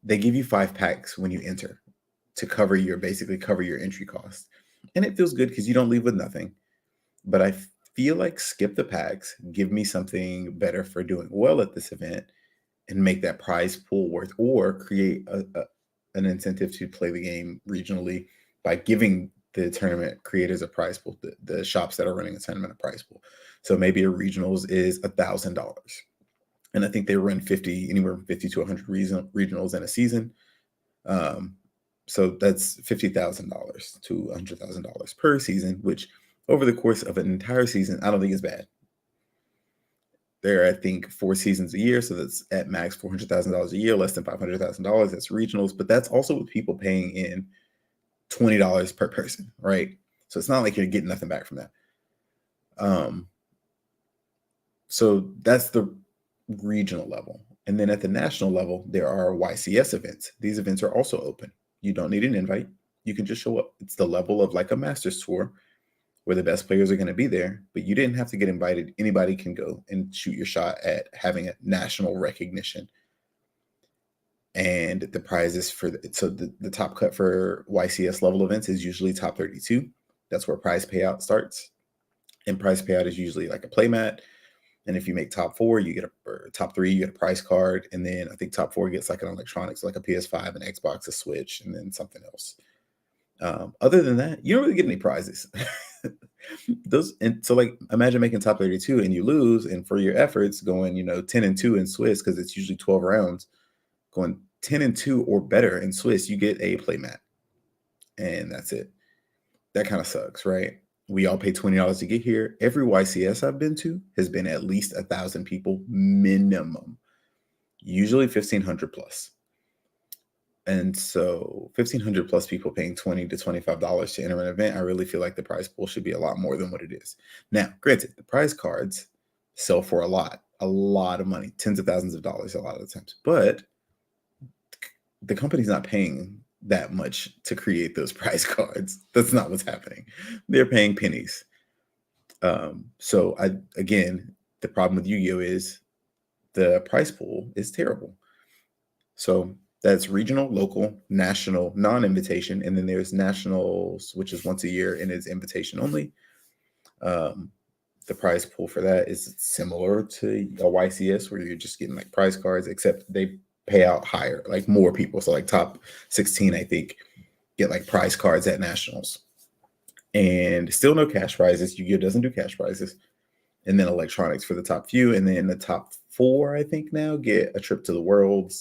They give you 5 packs when you enter to basically cover your entry cost. And it feels good because you don't leave with nothing. But I feel like skip the packs, give me something better for doing well at this event, and make that prize pool worth, or create an incentive to play the game regionally by giving the tournament creators a prize pool, the shops that are running a tournament a prize pool. So maybe a regionals is $1,000. And I think they run anywhere from 50 to 100 regionals in a season. So that's $50,000 to $100,000 per season, which over the course of an entire season, I don't think is bad. There are, I think, 4 seasons a year, so that's at max $400,000 a year, less than $500,000. That's regionals, but that's also with people paying in $20 per person, right? So it's not like you're getting nothing back from that. So that's the regional level. And then at the national level, there are YCS events. These events are also open. You don't need an invite. You can just show up. It's the level of like a Masters tour where the best players are going to be there, but you didn't have to get invited. Anybody can go and shoot your shot at having a national recognition. And the prizes the top cut for YCS level events is usually top 32. That's where prize payout starts. And prize payout is usually like a playmat. And if you make top 4, you get or top 3, you get a prize card. And then I think top 4 gets like an electronics, like a PS5, an Xbox, a Switch, and then something else. Other than that, you don't really get any prizes. So like imagine making top 32 and you lose, and for your efforts going 10-2 in Swiss, because it's usually 12 rounds, going 10-2 or better in Swiss, you get a playmat, and that's it. That kind of sucks, right? We all pay $20 to get here. Every YCS I've been to has been at least 1,000 people minimum, usually 1,500 plus. And so 1,500 plus people paying $20 to $25 to enter an event, I really feel like the prize pool should be a lot more than what it is. Now, granted, the prize cards sell for a lot of money, tens of thousands of dollars a lot of the times. But the company's not paying that much to create those prize cards. That's not what's happening. They're paying pennies. So the problem with Yu-Gi-Oh! Is the prize pool is terrible. So that's regional, local, national, non-invitation, and then there's nationals, which is once a year and is invitation only. The prize pool for that is similar to a YCS, where you're just getting like prize cards, except they pay out higher, like more people. So like top 16, I think, get like prize cards at nationals, and still no cash prizes. Yu-Gi-Oh! Doesn't do cash prizes. And then electronics for the top few, and then the top 4, I think, now get a trip to the World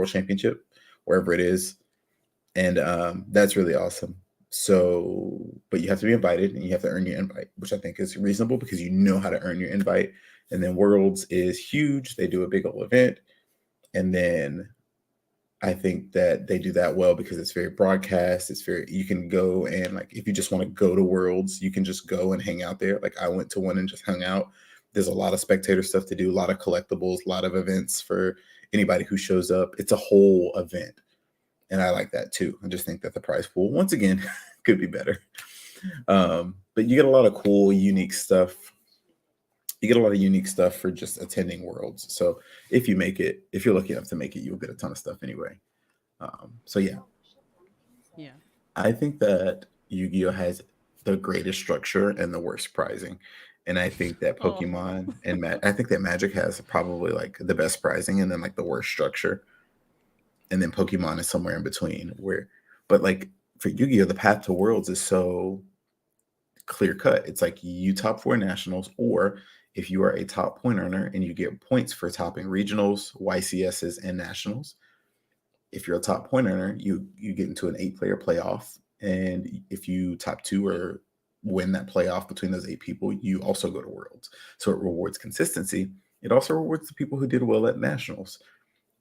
Championship, wherever it is, and that's really awesome. So, but you have to be invited, and you have to earn your invite, which I think is reasonable because you know how to earn your invite. And then Worlds is huge; they do a big old event, and then I think that they do that well because it's very broadcast. You can go, and like if you just want to go to Worlds, you can just go and hang out there. Like I went to one and just hung out. There's a lot of spectator stuff to do, a lot of collectibles, a lot of events for anybody who shows up. It's a whole event. And I like that too. I just think that the prize pool, once again, could be better. But you get a lot of cool, unique stuff. You get a lot of unique stuff for just attending Worlds. So if you make it, if you're lucky enough to make it, you'll get a ton of stuff anyway. So yeah, Yeah. I think that Yu-Gi-Oh has the greatest structure and the worst pricing. And I think that Oh. Pokemon and I think that Magic has probably like the best pricing and then like the worst structure. And then Pokemon is somewhere in between where, but like for Yu-Gi-Oh, the path to Worlds is so clear cut. It's like you top four nationals, or if you are a top point earner and you get points for topping regionals, YCSs, and nationals, if you're a top point earner, you get into an 8-player playoff, and if you top two or win that playoff between those 8 people, you also go to Worlds. So it rewards consistency. It also rewards the people who did well at nationals.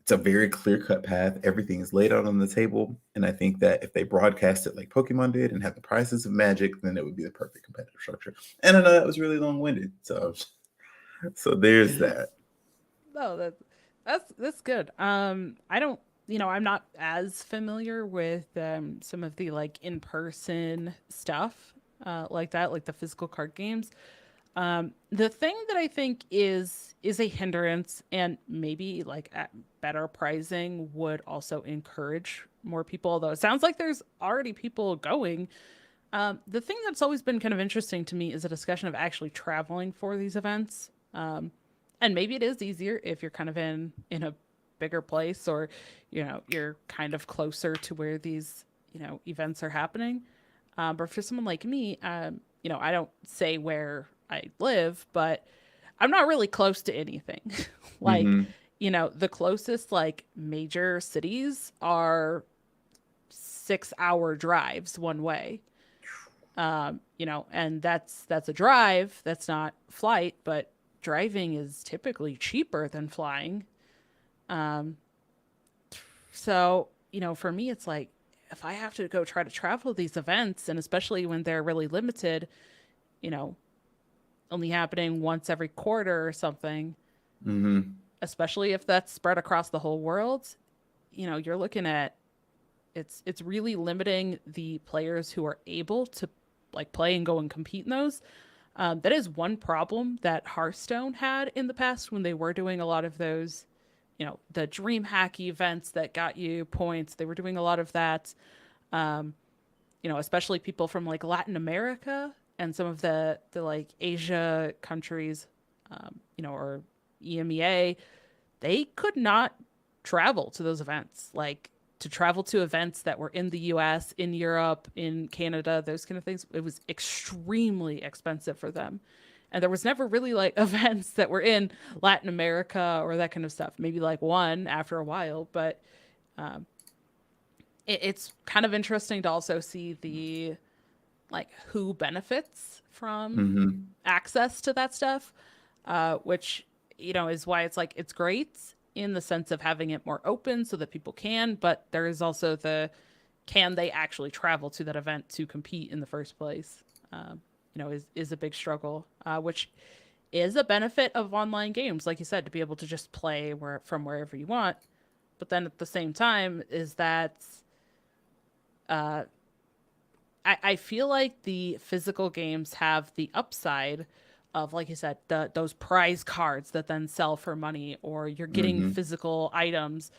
It's a very clear cut path. Everything is laid out on the table, and I think that if they broadcast it like Pokemon did and had the prizes of Magic, then it would be the perfect competitive structure. And I know that was really long winded, so there's that. No, that's good. I don't, I'm not as familiar with some of the like in person stuff like that, like the physical card games. The thing that I think is a hindrance, and maybe like at better pricing would also encourage more people. Although it sounds like there's already people going. The thing that's always been kind of interesting to me is a discussion of actually traveling for these events. And maybe it is easier if you're kind of in a bigger place, or you're kind of closer to where these events are happening. But for someone like me, I don't say where I live, but I'm not really close to anything. Like, Hmm. the closest like major cities are 6-hour drives one way. And that's a drive, that's not flight, but driving is typically cheaper than flying. Um, so, for me, it's like if I have to go try to travel these events, and especially when they're really limited, you know, only happening once every quarter or something, Hmm. especially if that's spread across the whole world, you're looking at it's really limiting the players who are able to like play and go and compete in those. That is one problem that Hearthstone had in the past when they were doing a lot of those, the dream hack events that got you points. They were doing a lot of that. Um, especially people from like Latin America and some of the like Asia countries, or EMEA, they could not travel to those events. Like to travel to events that were in the US, in Europe, in Canada, those kind of things, it was extremely expensive for them. And there was never really like events that were in Latin America or that kind of stuff. Maybe like one after a while, but um, it's kind of interesting to also see the like who benefits from Hmm. access to that stuff, which is why it's like it's great in the sense of having it more open so that people can, but there is also the can they actually travel to that event to compete in the first place? Is a big struggle, which is a benefit of online games, like you said, to be able to just play from wherever you want. But then at the same time, is that uh, I feel like the physical games have the upside of, like you said, those prize cards that then sell for money, or you're getting Hmm. physical items.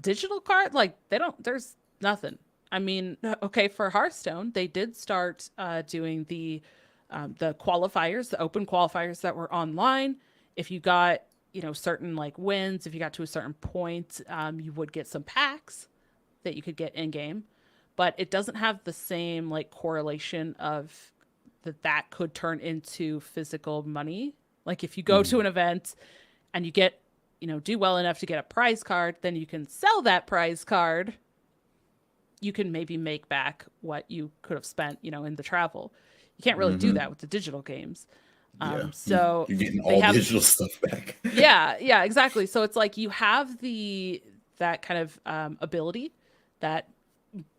Digital card, like they don't. There's nothing. I mean, okay, for Hearthstone, they did start doing the qualifiers, the open qualifiers that were online. If you got certain like wins, if you got to a certain point, you would get some packs that you could get in game, but it doesn't have the same like correlation of that could turn into physical money. Like if you go to Hmm. an event and you get, do well enough to get a prize card, then you can sell that prize card. You can maybe make back what you could have spent, in the travel. You can't really do that Hmm. with the digital games. Yeah, So you're getting they all have, digital stuff back. yeah, exactly. So it's like you have that kind of ability, that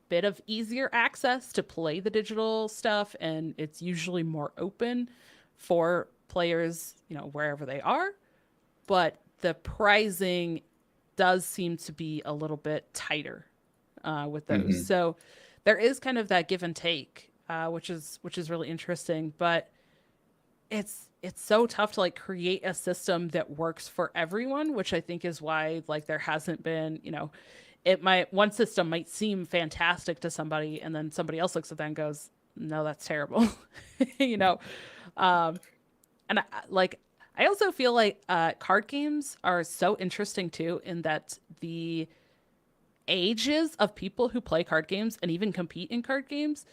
bit of easier access to play the digital stuff, and it's usually more open for players, wherever they are, but the pricing does seem to be a little bit tighter with those. Hmm. So there is kind of that give and take, which is really interesting. But it's so tough to like create a system that works for everyone, which I think is why like there hasn't been, it might one system might seem fantastic to somebody, and then somebody else looks at that and goes, no, that's terrible. you know and I also feel like card games are so interesting too, in that the ages of people who play card games and even compete in card games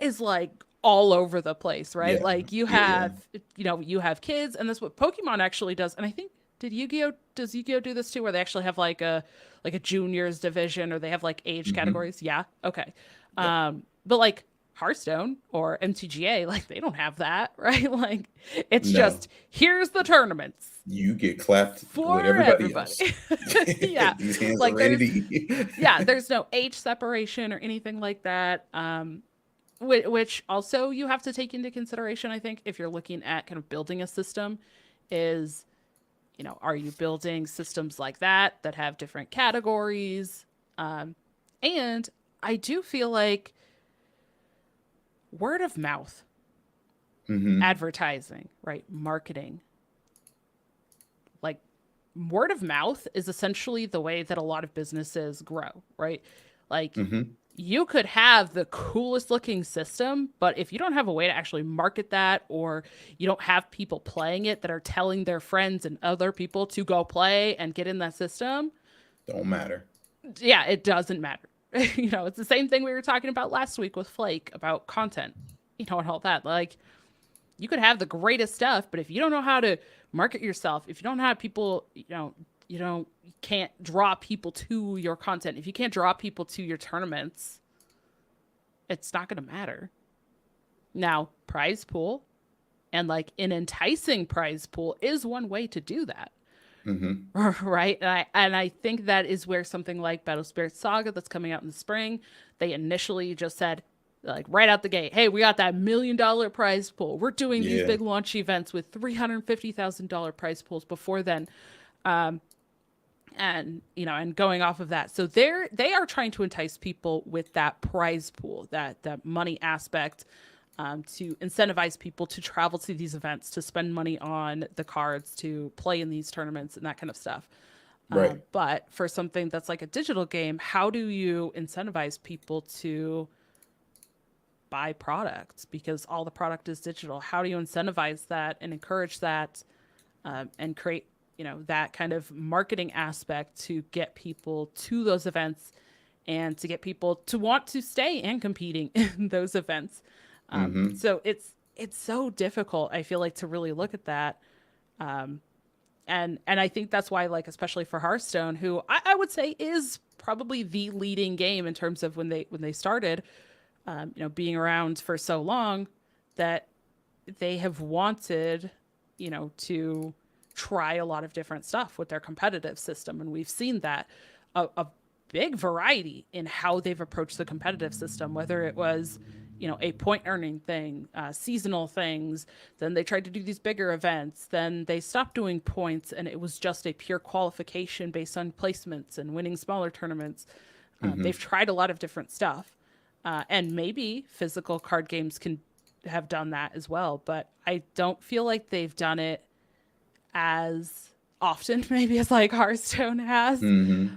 is like all over the place, right? Yeah. Like you Yeah. Yeah. have, you have kids, and that's what Pokemon actually does. And I think does Yu-Gi-Oh do this too, where they actually have like a juniors division, or they have like age Hmm. categories? Yeah, okay. Yeah. But like Hearthstone or MTGA, like they don't have that, right? Like it's No, just here's the tournaments you get clapped with for everybody everybody. else. Yeah, These hands are like ready to there's eat. yeah, there's no age separation or anything like that. Which also you have to take into consideration, I think, if you're looking at kind of building a system, is are you building systems like that have different categories? And I do feel like word of mouth, Hmm. advertising, right, marketing, like word of mouth is essentially the way that a lot of businesses grow, right? Like Hmm. you could have the coolest looking system, but if you don't have a way to actually market that, or you don't have people playing it that are telling their friends and other people to go play and get in that system, Don't matter. yeah, it doesn't matter. It's the same thing we were talking about last week with Flake about content, and all that. Like, you could have the greatest stuff, but if you don't know how to market yourself, if you don't have people, you can't draw people to your content. If you can't draw people to your tournaments, it's not going to matter. Now, prize pool and like an enticing prize pool is one way to do that. Hmm. Right? And I think that is where something like Battle Spirit Saga that's coming out in the spring, they initially just said, like right out the gate, hey, we got that $1 million prize pool. We're doing these Yeah. big launch events with $350,000 prize pools before then. And going off of that, so they are trying to entice people with that prize pool, that money aspect, to incentivize people to travel to these events, to spend money on the cards, to play in these tournaments and that kind of stuff. Right. But for something that's like a digital game, how do you incentivize people to buy products, because all the product is digital? How do you incentivize that and encourage that, and create that kind of marketing aspect to get people to those events, and to get people to want to stay and competing in those events? Hmm. So it's so difficult, I feel like, to really look at that. And I think that's why, like, especially for Hearthstone, who I would say is probably the leading game in terms of when they started, being around for so long, that they have wanted, to try a lot of different stuff with their competitive system. And we've seen that a big variety in how they've approached the competitive system, whether it was, a point earning thing, seasonal things. Then they tried to do these bigger events. Then they stopped doing points, and it was just a pure qualification based on placements and winning smaller tournaments. They've Hmm. tried a lot of different stuff. And maybe physical card games can have done that as well, but I don't feel like they've done it as often, maybe, as like Hearthstone has, Hmm.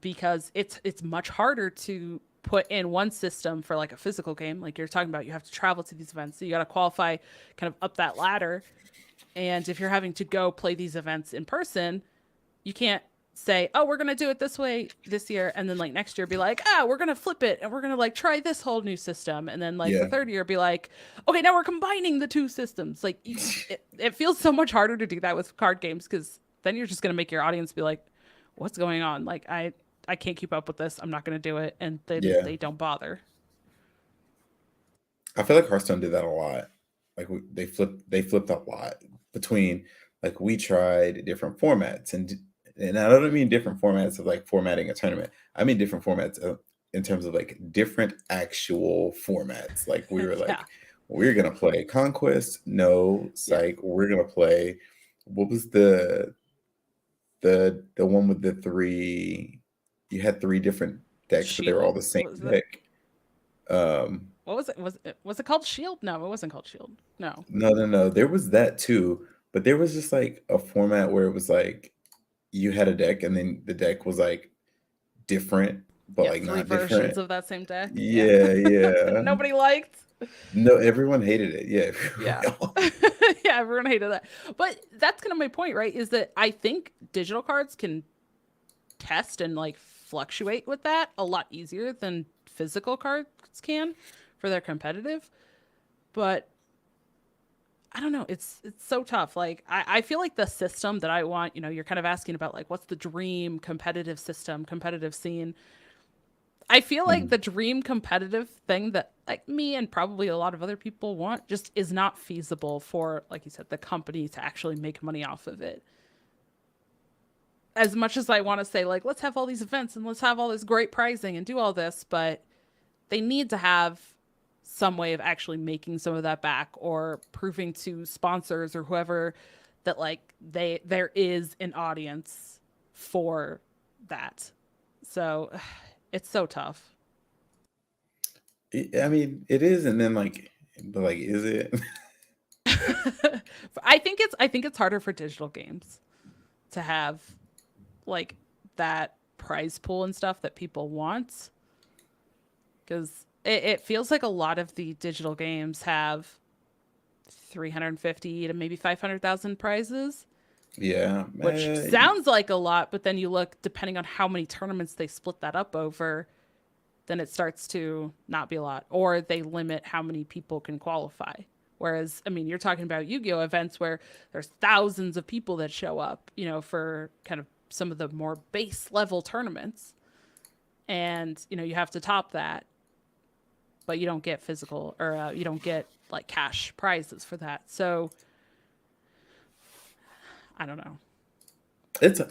because it's much harder to put in one system for like a physical game. Like you're talking about, you have to travel to these events, so you got to qualify kind of up that ladder. And if you're having to go play these events in person, you can't say, oh, we're going to do it this way this year, and then like next year be like, we're going to flip it and we're going to like try this whole new system, and then like the Yeah. third year be like, okay, now we're combining the two systems. Like it feels so much harder to do that with card games, because then you're just going to make your audience be like, what's going on? Like I can't keep up with this, I'm not going to do it, and then Yeah. they don't bother. I feel like Hearthstone did that a lot. Like they flipped a lot between, like, we tried different formats, and I don't mean different formats of like formatting a tournament. I mean different formats in terms of like different actual formats. Like we were Yeah. like, we're gonna play Conquest. No, Yeah. psych. We're gonna play. What was the one with the three? You had three different decks, but they were all Shield? the same Was it? deck. Um, What was it? Was it called Shield? No, it wasn't called Shield. No. no, no, no. There was that too, but there was just like a format where it was like you had a deck, and then the deck was like different, but Yeah, like three not versions different. of that same deck. Yeah. Yeah, That yeah. nobody liked. No, everyone hated it. Yeah. Yeah. Yeah, everyone hated that. But that's kind of my point, right? Is that I think digital cards can test and like fluctuate with that a lot easier than physical cards can for their competitive. But I don't know. It's so tough. Like I feel like the system that I want, you're kind of asking about like what's the dream competitive system, competitive scene. I feel like Mhm. the dream competitive thing that like me and probably a lot of other people want just is not feasible for, like you said, the company to actually make money off of it. As much as I want to say like let's have all these events and let's have all this great pricing and do all this, but they need to have some way of actually making some of that back or proving to sponsors or whoever that like there is an audience for that. So it's so tough. I mean, it is, and then like, but like, is it? I think it's harder for digital games to have like that prize pool and stuff that people want because it feels like a lot of the digital games have 350 to maybe 500,000 prizes, Yeah, which sounds like a lot, but then you look, depending on how many tournaments they split that up over, then it starts to not be a lot, or they limit how many people can qualify. Whereas, I mean, you're talking about Yu-Gi-Oh events where there's thousands of people that show up, for kind of some of the more base level tournaments, and you have to top that, but you don't get physical or you don't get like cash prizes for that. So I don't know.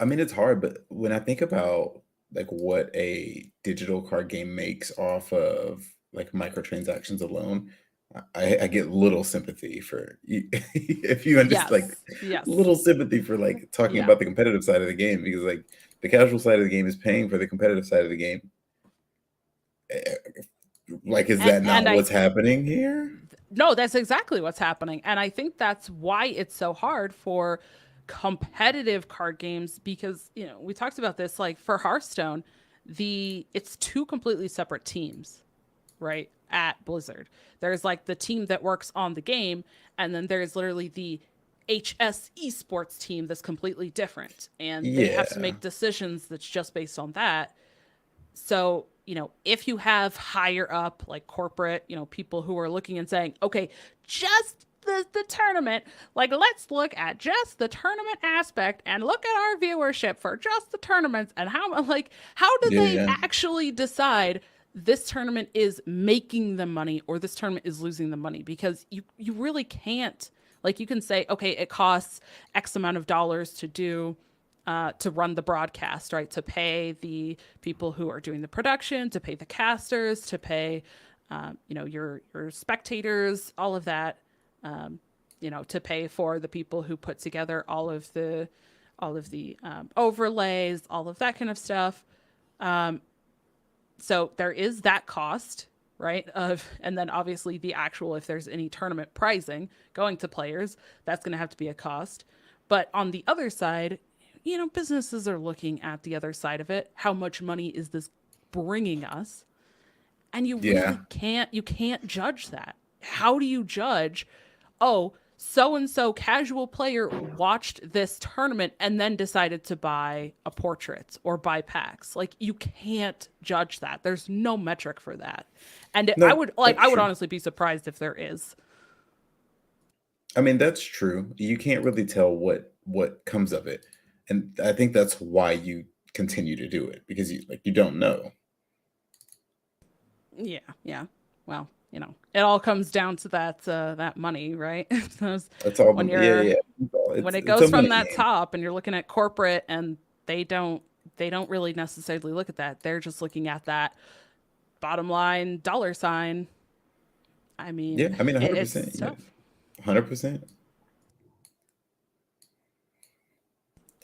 I mean, it's hard, but when I think about like what a digital card game makes off of like microtransactions alone, I get little sympathy for if you understand, like Yes, yes, little sympathy for like talking yeah. about the competitive side of the game because like the casual side of the game is paying for the competitive side of the game. Eh, Like, is that And not I what's happening here? no, that's exactly what's happening. And I think that's why it's so hard for competitive card games because, we talked about this like for Hearthstone, it's two completely separate teams, right? At Blizzard. There's like the team that works on the game and then there's literally the HS esports team that's completely different and they have to Yeah, make decisions that's just based on that. So, if you have higher up, like corporate, people who are looking and saying, okay, just the tournament, like let's look at just the tournament aspect and look at our viewership for just the tournaments and how do yeah, they yeah, actually decide this tournament is making them money or this tournament is losing them money? Because you really can't, like you can say, okay, it costs X amount of dollars to run the broadcast, right? To pay the people who are doing the production, to pay the casters, to pay, your spectators, all of that, to pay for the people who put together all of the overlays, all of that kind of stuff. So there is that cost, right? And then obviously the actual, if there's any tournament pricing going to players, that's going to have to be a cost. But on the other side, businesses are looking at the other side of it. How much money is this bringing us? And yeah. you can't judge that. How do you judge, oh, so and so casual player watched this tournament and then decided to buy a portrait or buy packs? Like you can't judge that. There's no metric for that. And I No, would like that's I would true. honestly be surprised if there is. I mean, that's true. You can't really tell what comes of it. And I think that's why you continue to do it because you don't know. Yeah, yeah. Well, it all comes down to that money, right? That's all when yeah, you're yeah. when it It's a goes from money that game. top and you're looking at corporate and they don't they don't really necessarily look at that. They're just looking at that bottom line dollar sign. I mean, Yeah, I mean, it's 100%. Yeah, tough. 100%.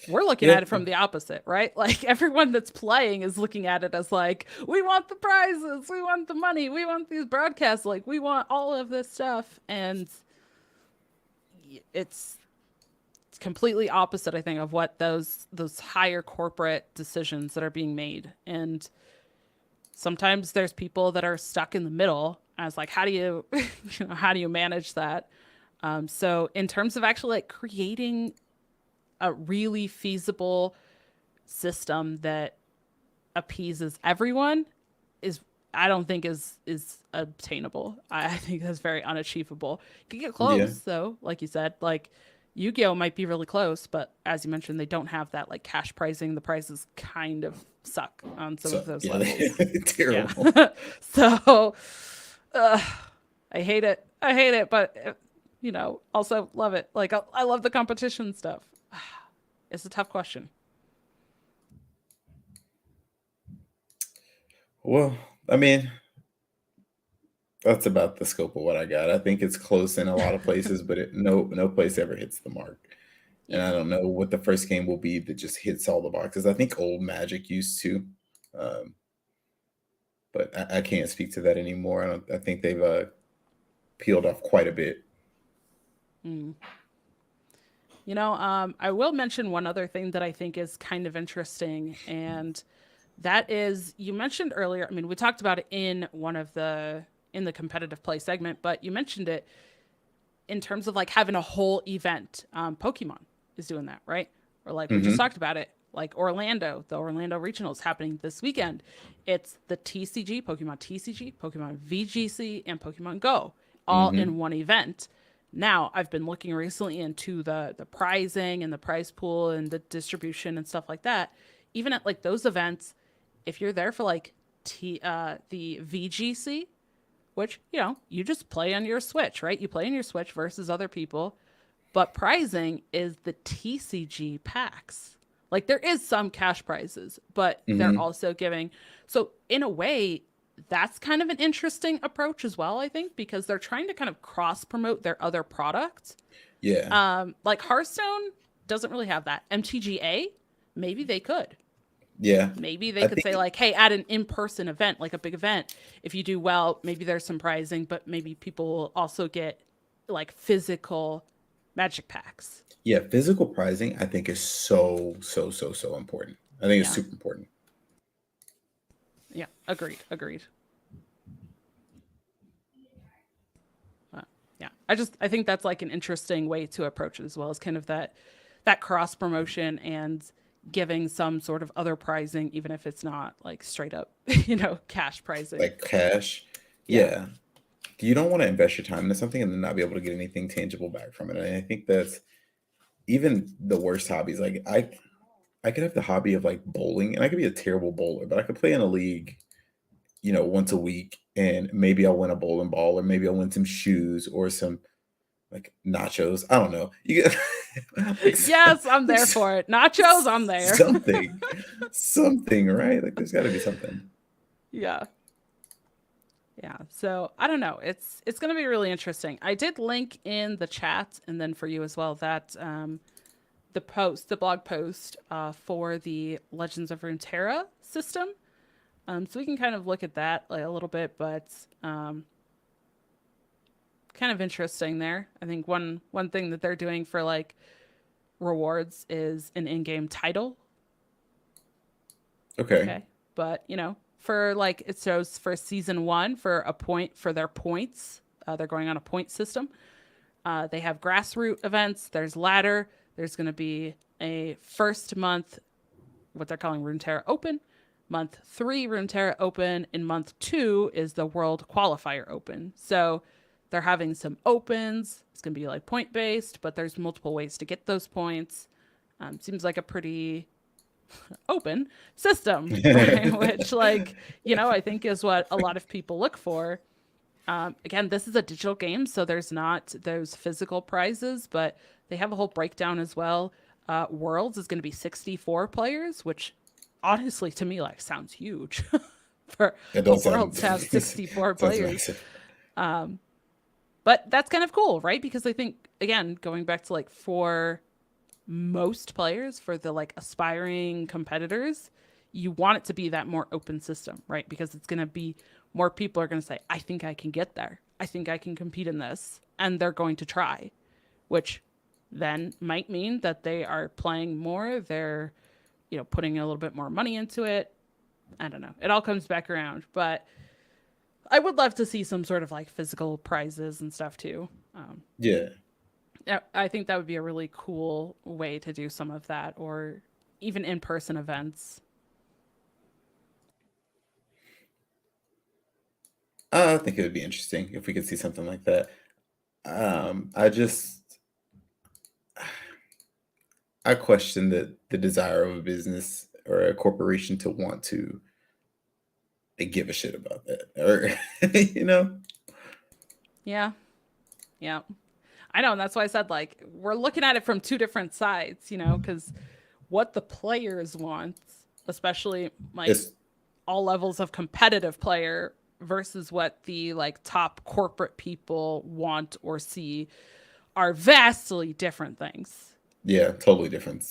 We're looking Yeah, at it from the opposite, right? Like everyone that's playing is looking at it as like, we want the prizes, we want the money, we want these broadcasts, like we want all of this stuff, and it's completely opposite, I think, of what those higher corporate decisions that are being made. And sometimes there's people that are stuck in the middle as like, how do you, how do you manage that? So in terms of actually like creating a really feasible system that appeases everyone is I don't think is obtainable. I think that's very unachievable. You can get yeah. close though, like you said. Like Yu-Gi-Oh might be really close, but as you mentioned, they don't have that like cash pricing. The prices kind of suck on some of So those yeah, levels. Yeah. terrible. So uh, I hate it. I hate it, but also love it. Like I love the competition stuff. It's a tough question. Well, I mean, that's about the scope of what I got. I think it's close in a lot of places, but no place ever hits the mark. And I Yeah. don't know what the first game will be that just hits all the boxes. I think old Magic used to, um, but I can't speak to that anymore. I think they've peeled off quite a bit. Mm. I will mention one other thing that I think is kind of interesting, and that is you mentioned earlier. I mean, we talked about it in one of the in the competitive play segment, but you mentioned it in terms of like having a whole event. Pokemon is doing that, right? Or like we just Hmm. talked about it, like Orlando, the Orlando Regionals happening this weekend. It's the TCG, Pokemon VGC, and Pokemon Go all in Hmm. one event. Now I've been looking recently into the pricing and the prize pool and the distribution and stuff like that. Even at like those events, if you're there for like the VGC, which you just play on your Switch, right? You play on your Switch versus other people, but pricing is the TCG packs. Like there is some cash prizes, but they're Hmm. also giving. So in a way, that's kind of an interesting approach as well, I think, because they're trying to kind of cross promote their other products. Yeah. Like Hearthstone doesn't really have that. MTGA, maybe they could. Yeah. Maybe they I could say think like, hey, at an in-person event, like a big event, if you do well, maybe there's some prizing, but maybe people will also get like physical magic packs. yeah, physical pricing I think is so important. I think it's Yeah. super important. Yeah. Agreed. Agreed. Uh, yeah. I think that's like an interesting way to approach it as well as kind of that cross promotion and giving some sort of other pricing, even if it's not like straight up, cash pricing. Like cash. Yeah. Yeah. You don't want to invest your time into something and then not be able to get anything tangible back from it. And I think that's even the worst hobbies. Like I could have the hobby of like bowling and I could be a terrible bowler, but I could play in a league, once a week and maybe I'll win a bowling ball or maybe I'll win some shoes or some like nachos. I don't know. You get like, Yes, I'm like there for it. Nachos, I'm there. something, something, right? Like there's got to be something. Yeah. Yeah. So I don't know. It's gonna be really interesting. I did link in the chat and then for you as well that the blog post for the Legends of Runeterra system. So we can kind of look at that like a little bit, but kind of interesting there. I think one thing that they're doing for like rewards is an in-game title. Okay. Okay. But, for like it shows for season 1 for a point for their points. They're going on a point system. They have grassroots events. There's ladder. There's going to be a first month, what they're calling Runeterra Open. Month 3, Runeterra Open. In month 2 is the World Qualifier Open. So they're having some opens. It's going to be like point based, but there's multiple ways to get those points. Seems like a pretty open system, right? Which, like, I think is what a lot of people look for. Again, this is a digital game, so there's not those physical prizes, but they have a whole breakdown as well. Worlds is going to be 64 players, which honestly to me like sounds huge for That a don't sound world to have 64 sounds players. massive. But that's kind of cool, right? Because I think, again, going back to like for most players, for the like aspiring competitors, you want it to be that more open system, right? Because it's going to be more people are going to say, I think I can get there. I think I can compete in this. And they're going to try, which then might mean that they are playing more. They're, putting a little bit more money into it. I don't know. It all comes back around. But I would love to see some sort of like physical prizes and stuff too. Yeah. I think that would be a really cool way to do some of that, or even in person events. I think it would be interesting if we could see something like that. I just I question the desire of a business or a corporation to want to give a shit about that, or Yeah. Yeah. I know. And that's why I said, like, we're looking at it from two different sides, because what the players want, especially like it's all levels of competitive player versus what the like top corporate people want or see are vastly different things. yeah, totally different.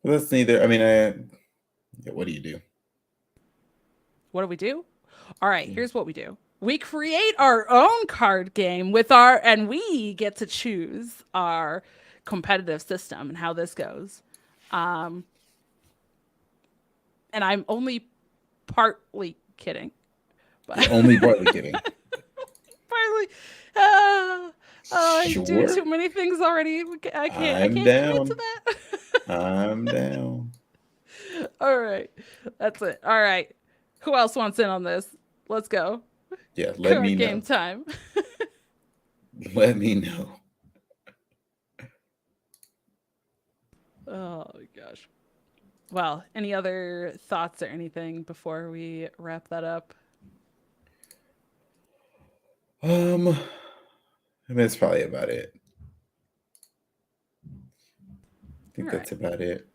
Well, that's neither. I mean, yeah, what do you do? What do we do? All right, Yeah. here's what we do. We create our own card game with our, and we get to choose our competitive system and how this goes. Um, and I'm only partly kidding, but You're only partly kidding. partly. Uh, oh, I do too Sure, many things already. I can't. I I'm can't commit to down. that. I'm down. All right, that's it. All right, who else wants in on this? Let's go. Yeah, let me Card game know. time. Let me know. Oh my gosh. Well, any other thoughts or anything before we wrap that up? I mean, that's probably about it. I All think right. that's about it.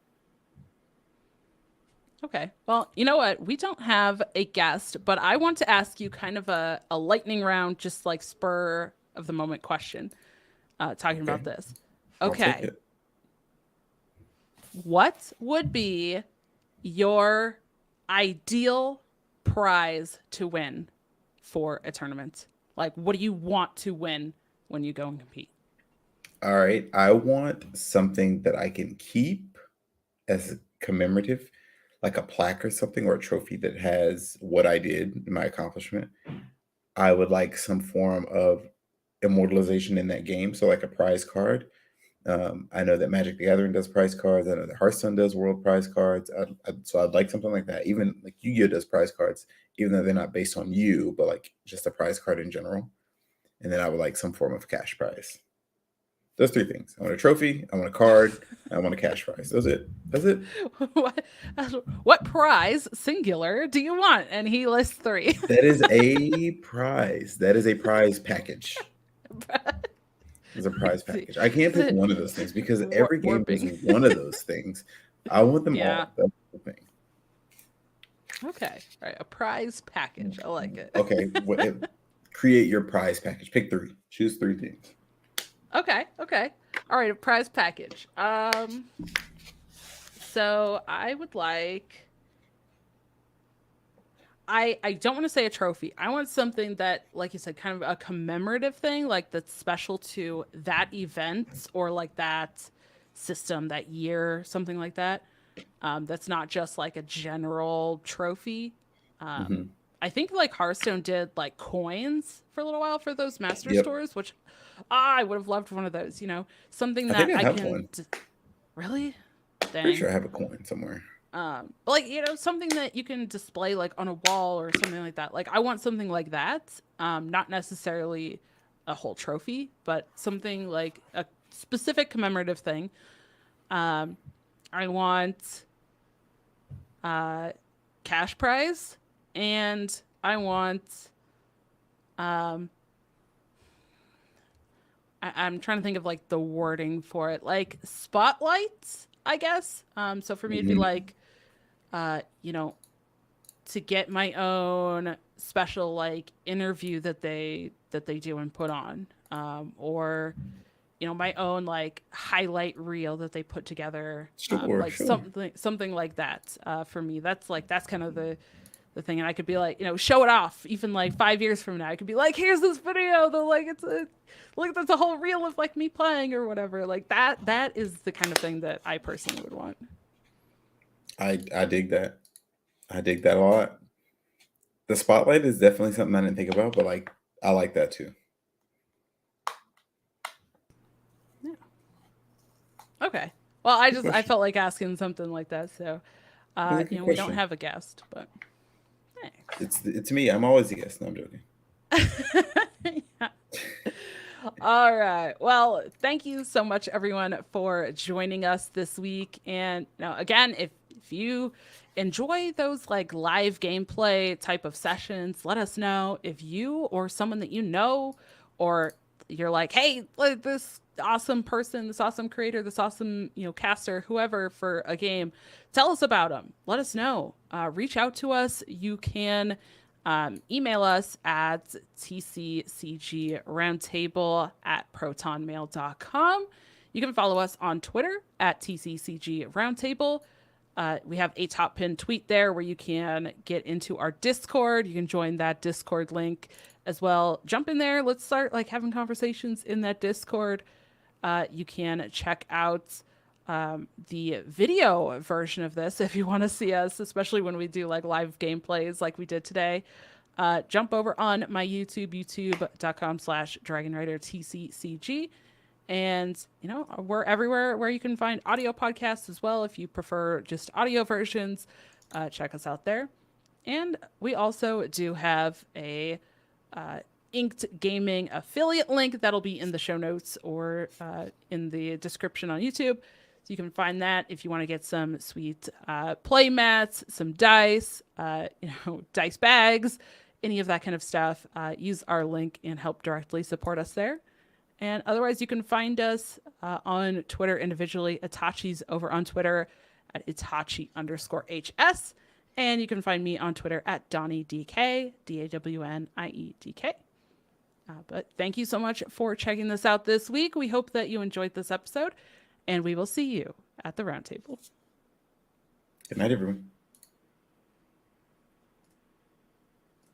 Okay. Well, you know what? We don't have a guest, but I want to ask you kind of a lightning round, just like spur of the moment question, talking about Okay, this. I'll take Okay. it. What would be your ideal prize to win for a tournament? Like, what do you want to win when you go and compete? All right, I want something that I can keep as commemorative, like a plaque or something, or a trophy that has what I did, my accomplishment. I would like some form of immortalization in that game, so like a prize card. I know that Magic the Gathering does prize cards. I know that Hearthstone does world prize cards. So I'd like something like that. Even like Yu-Gi-Oh does prize cards, even though they're not based on you, but like just a prize card in general. And then I would like some form of cash prize. Those three things. I want a trophy. I want a card. I want a cash prize. That's it. That's it. what, what prize, singular, do you want? And he lists three. That is a prize. That is a prize package. It's a prize Let's see. package. I can't Is pick it one of those things because every game is warping? one of those things. I want them Yeah. all. That's the thing. Okay. All right. A prize package. I like it. Okay. Create your prize package. Pick three. Choose three things. Okay. Okay. All right. A prize package. So I would like. I don't want to say a trophy. I want something that, like you said, kind of a commemorative thing, like that's special to that event or like that system that year, something like that. That's not just like a general trophy. Um, Hmm. I think like Hearthstone did like coins for a little while for those master Yep. stores, which I would have loved one of those. Something I think that I I have can one. really, Pretty dang. sure I have a coin somewhere. But like something that you can display like on a wall or something like that. Like I want something like that. Not necessarily a whole trophy, but something like a specific commemorative thing. Um, I want cash prize, and I want um, I'm trying to think of like the wording for it, like spotlights, I guess. So for me, it'd be Hmm. like, uh, you know, to get my own special like interview that they do and put on, or my own like highlight reel that they put together, Sure, like sure. something like that. For me, that's kind of the thing, and I could be like, show it off even like 5 years from now. I could be like, here's this video, the like it's a look, that's a whole reel of like me playing or whatever. Like that is the kind of thing that I personally would want. I dig that. I dig that a lot. The spotlight is definitely something I didn't think about, but like I like that too. Yeah. Okay. Well, I Good just I question. felt like asking something like that. So, That's a good we don't question. have a guest, but It's me. I'm always a guest. No, I'm joking. thanks. Yeah. All right. Well, thank you so much, everyone, for joining us this week. And again, if you enjoy those like live gameplay type of sessions, let us know. If you or someone that you know, or you're like, hey, like this awesome person, this awesome creator, this awesome caster, whoever for a game, tell us about them. Let us know. Reach out to us. You can email us at tccgroundtable@protonmail.com. You can follow us on Twitter at TCCG Roundtable. We have a top pin tweet there where you can get into our Discord. You can join that Discord link as well. Jump in there. Let's start like having conversations in that Discord. You can check out the video version of this if you want to see us, especially when we do like live gameplays like we did today. Jump over on my YouTube, youtube.com/dragonrider TCCG. And, we're everywhere where you can find audio podcasts as well. If you prefer just audio versions, check us out there. And we also do have a Inked Gaming affiliate link that'll be in the show notes or in the description on YouTube. So you can find that if you want to get some sweet play mats, some dice, dice bags, any of that kind of stuff. Use our link and help directly support us there. And otherwise, you can find us on Twitter individually. Itachi's over on Twitter at Itachi_HS. And you can find me on Twitter at DonnieDK, DAWNIEDK. But thank you so much for checking this out this week. We hope that you enjoyed this episode, and we will see you at the roundtable. Good night, everyone.